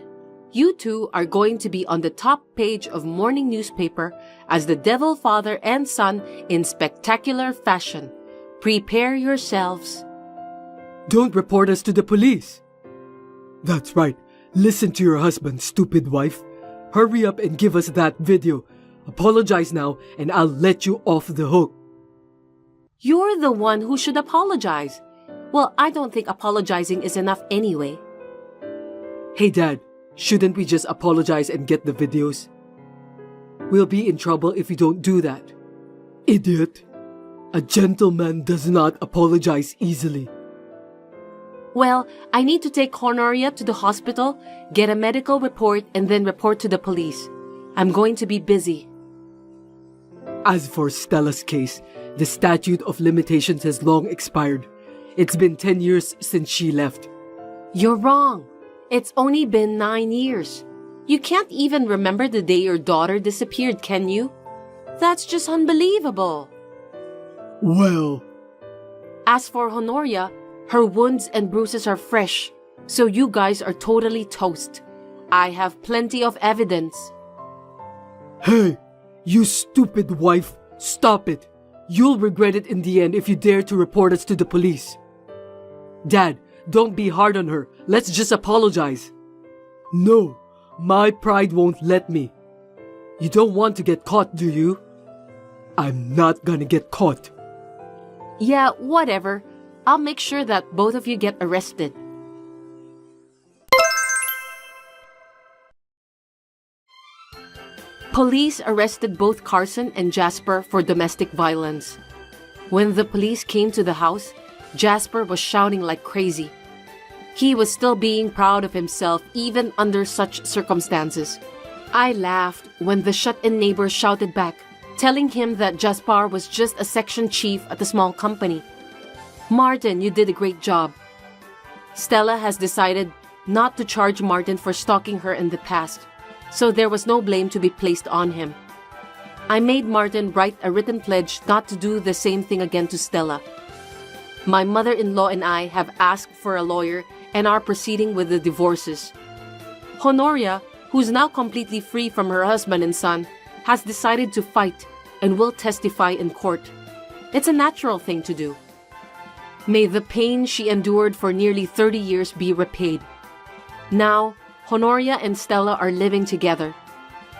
You two are going to be on the top page of morning newspaper as the devil father and son in spectacular fashion. Prepare yourselves. Don't report us to the police. That's right. Listen to your husband, stupid wife. Hurry up and give us that video. Apologize now and I'll let you off the hook. You're the one who should apologize. Well, I don't think apologizing is enough anyway. Hey, Dad, shouldn't we just apologize and get the videos? We'll be in trouble if we don't do that. Idiot. A gentleman does not apologize easily. Well, I need to take Honoria to the hospital, get a medical report, and then report to the police. I'm going to be busy. As for Stella's case, the statute of limitations has long expired. It's been 10 years since she left. You're wrong. It's only been 9 years. You can't even remember the day your daughter disappeared, can you? That's just unbelievable. Well, as for Honoria, her wounds and bruises are fresh, so you guys are totally toast. I have plenty of evidence. Hey, you stupid wife, stop it. You'll regret it in the end if you dare to report us to the police. Dad, don't be hard on her. Let's just apologize. No, my pride won't let me. You don't want to get caught, do you? I'm not gonna get caught. Yeah, whatever. I'll make sure that both of you get arrested. Police arrested both Carson and Jasper for domestic violence. When the police came to the house, Jasper was shouting like crazy. He was still being proud of himself even under such circumstances. I laughed when the shut-in neighbor shouted back, telling him that Jasper was just a section chief at a small company. Martin, you did a great job. Stella has decided not to charge Martin for stalking her in the past, so there was no blame to be placed on him. I made Martin write a written pledge not to do the same thing again to Stella. My mother-in-law and I have asked for a lawyer and are proceeding with the divorces. Honoria, who's now completely free from her husband and son, has decided to fight and will testify in court. It's a natural thing to do. May the pain she endured for nearly 30 years be repaid. Now, Honoria and Stella are living together.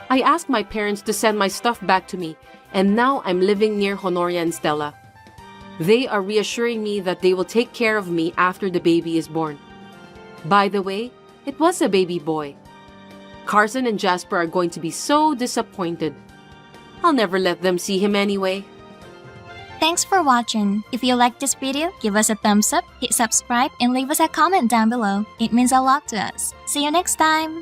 I asked my parents to send my stuff back to me, and now I'm living near Honoria and Stella. They are reassuring me that they will take care of me after the baby is born. By the way, it was a baby boy. Carson and Jasper are going to be so disappointed. I'll never let them see him anyway. Thanks for watching. If you like this video, give us a thumbs up, hit subscribe, and leave us a comment down below. It means a lot to us. See you next time!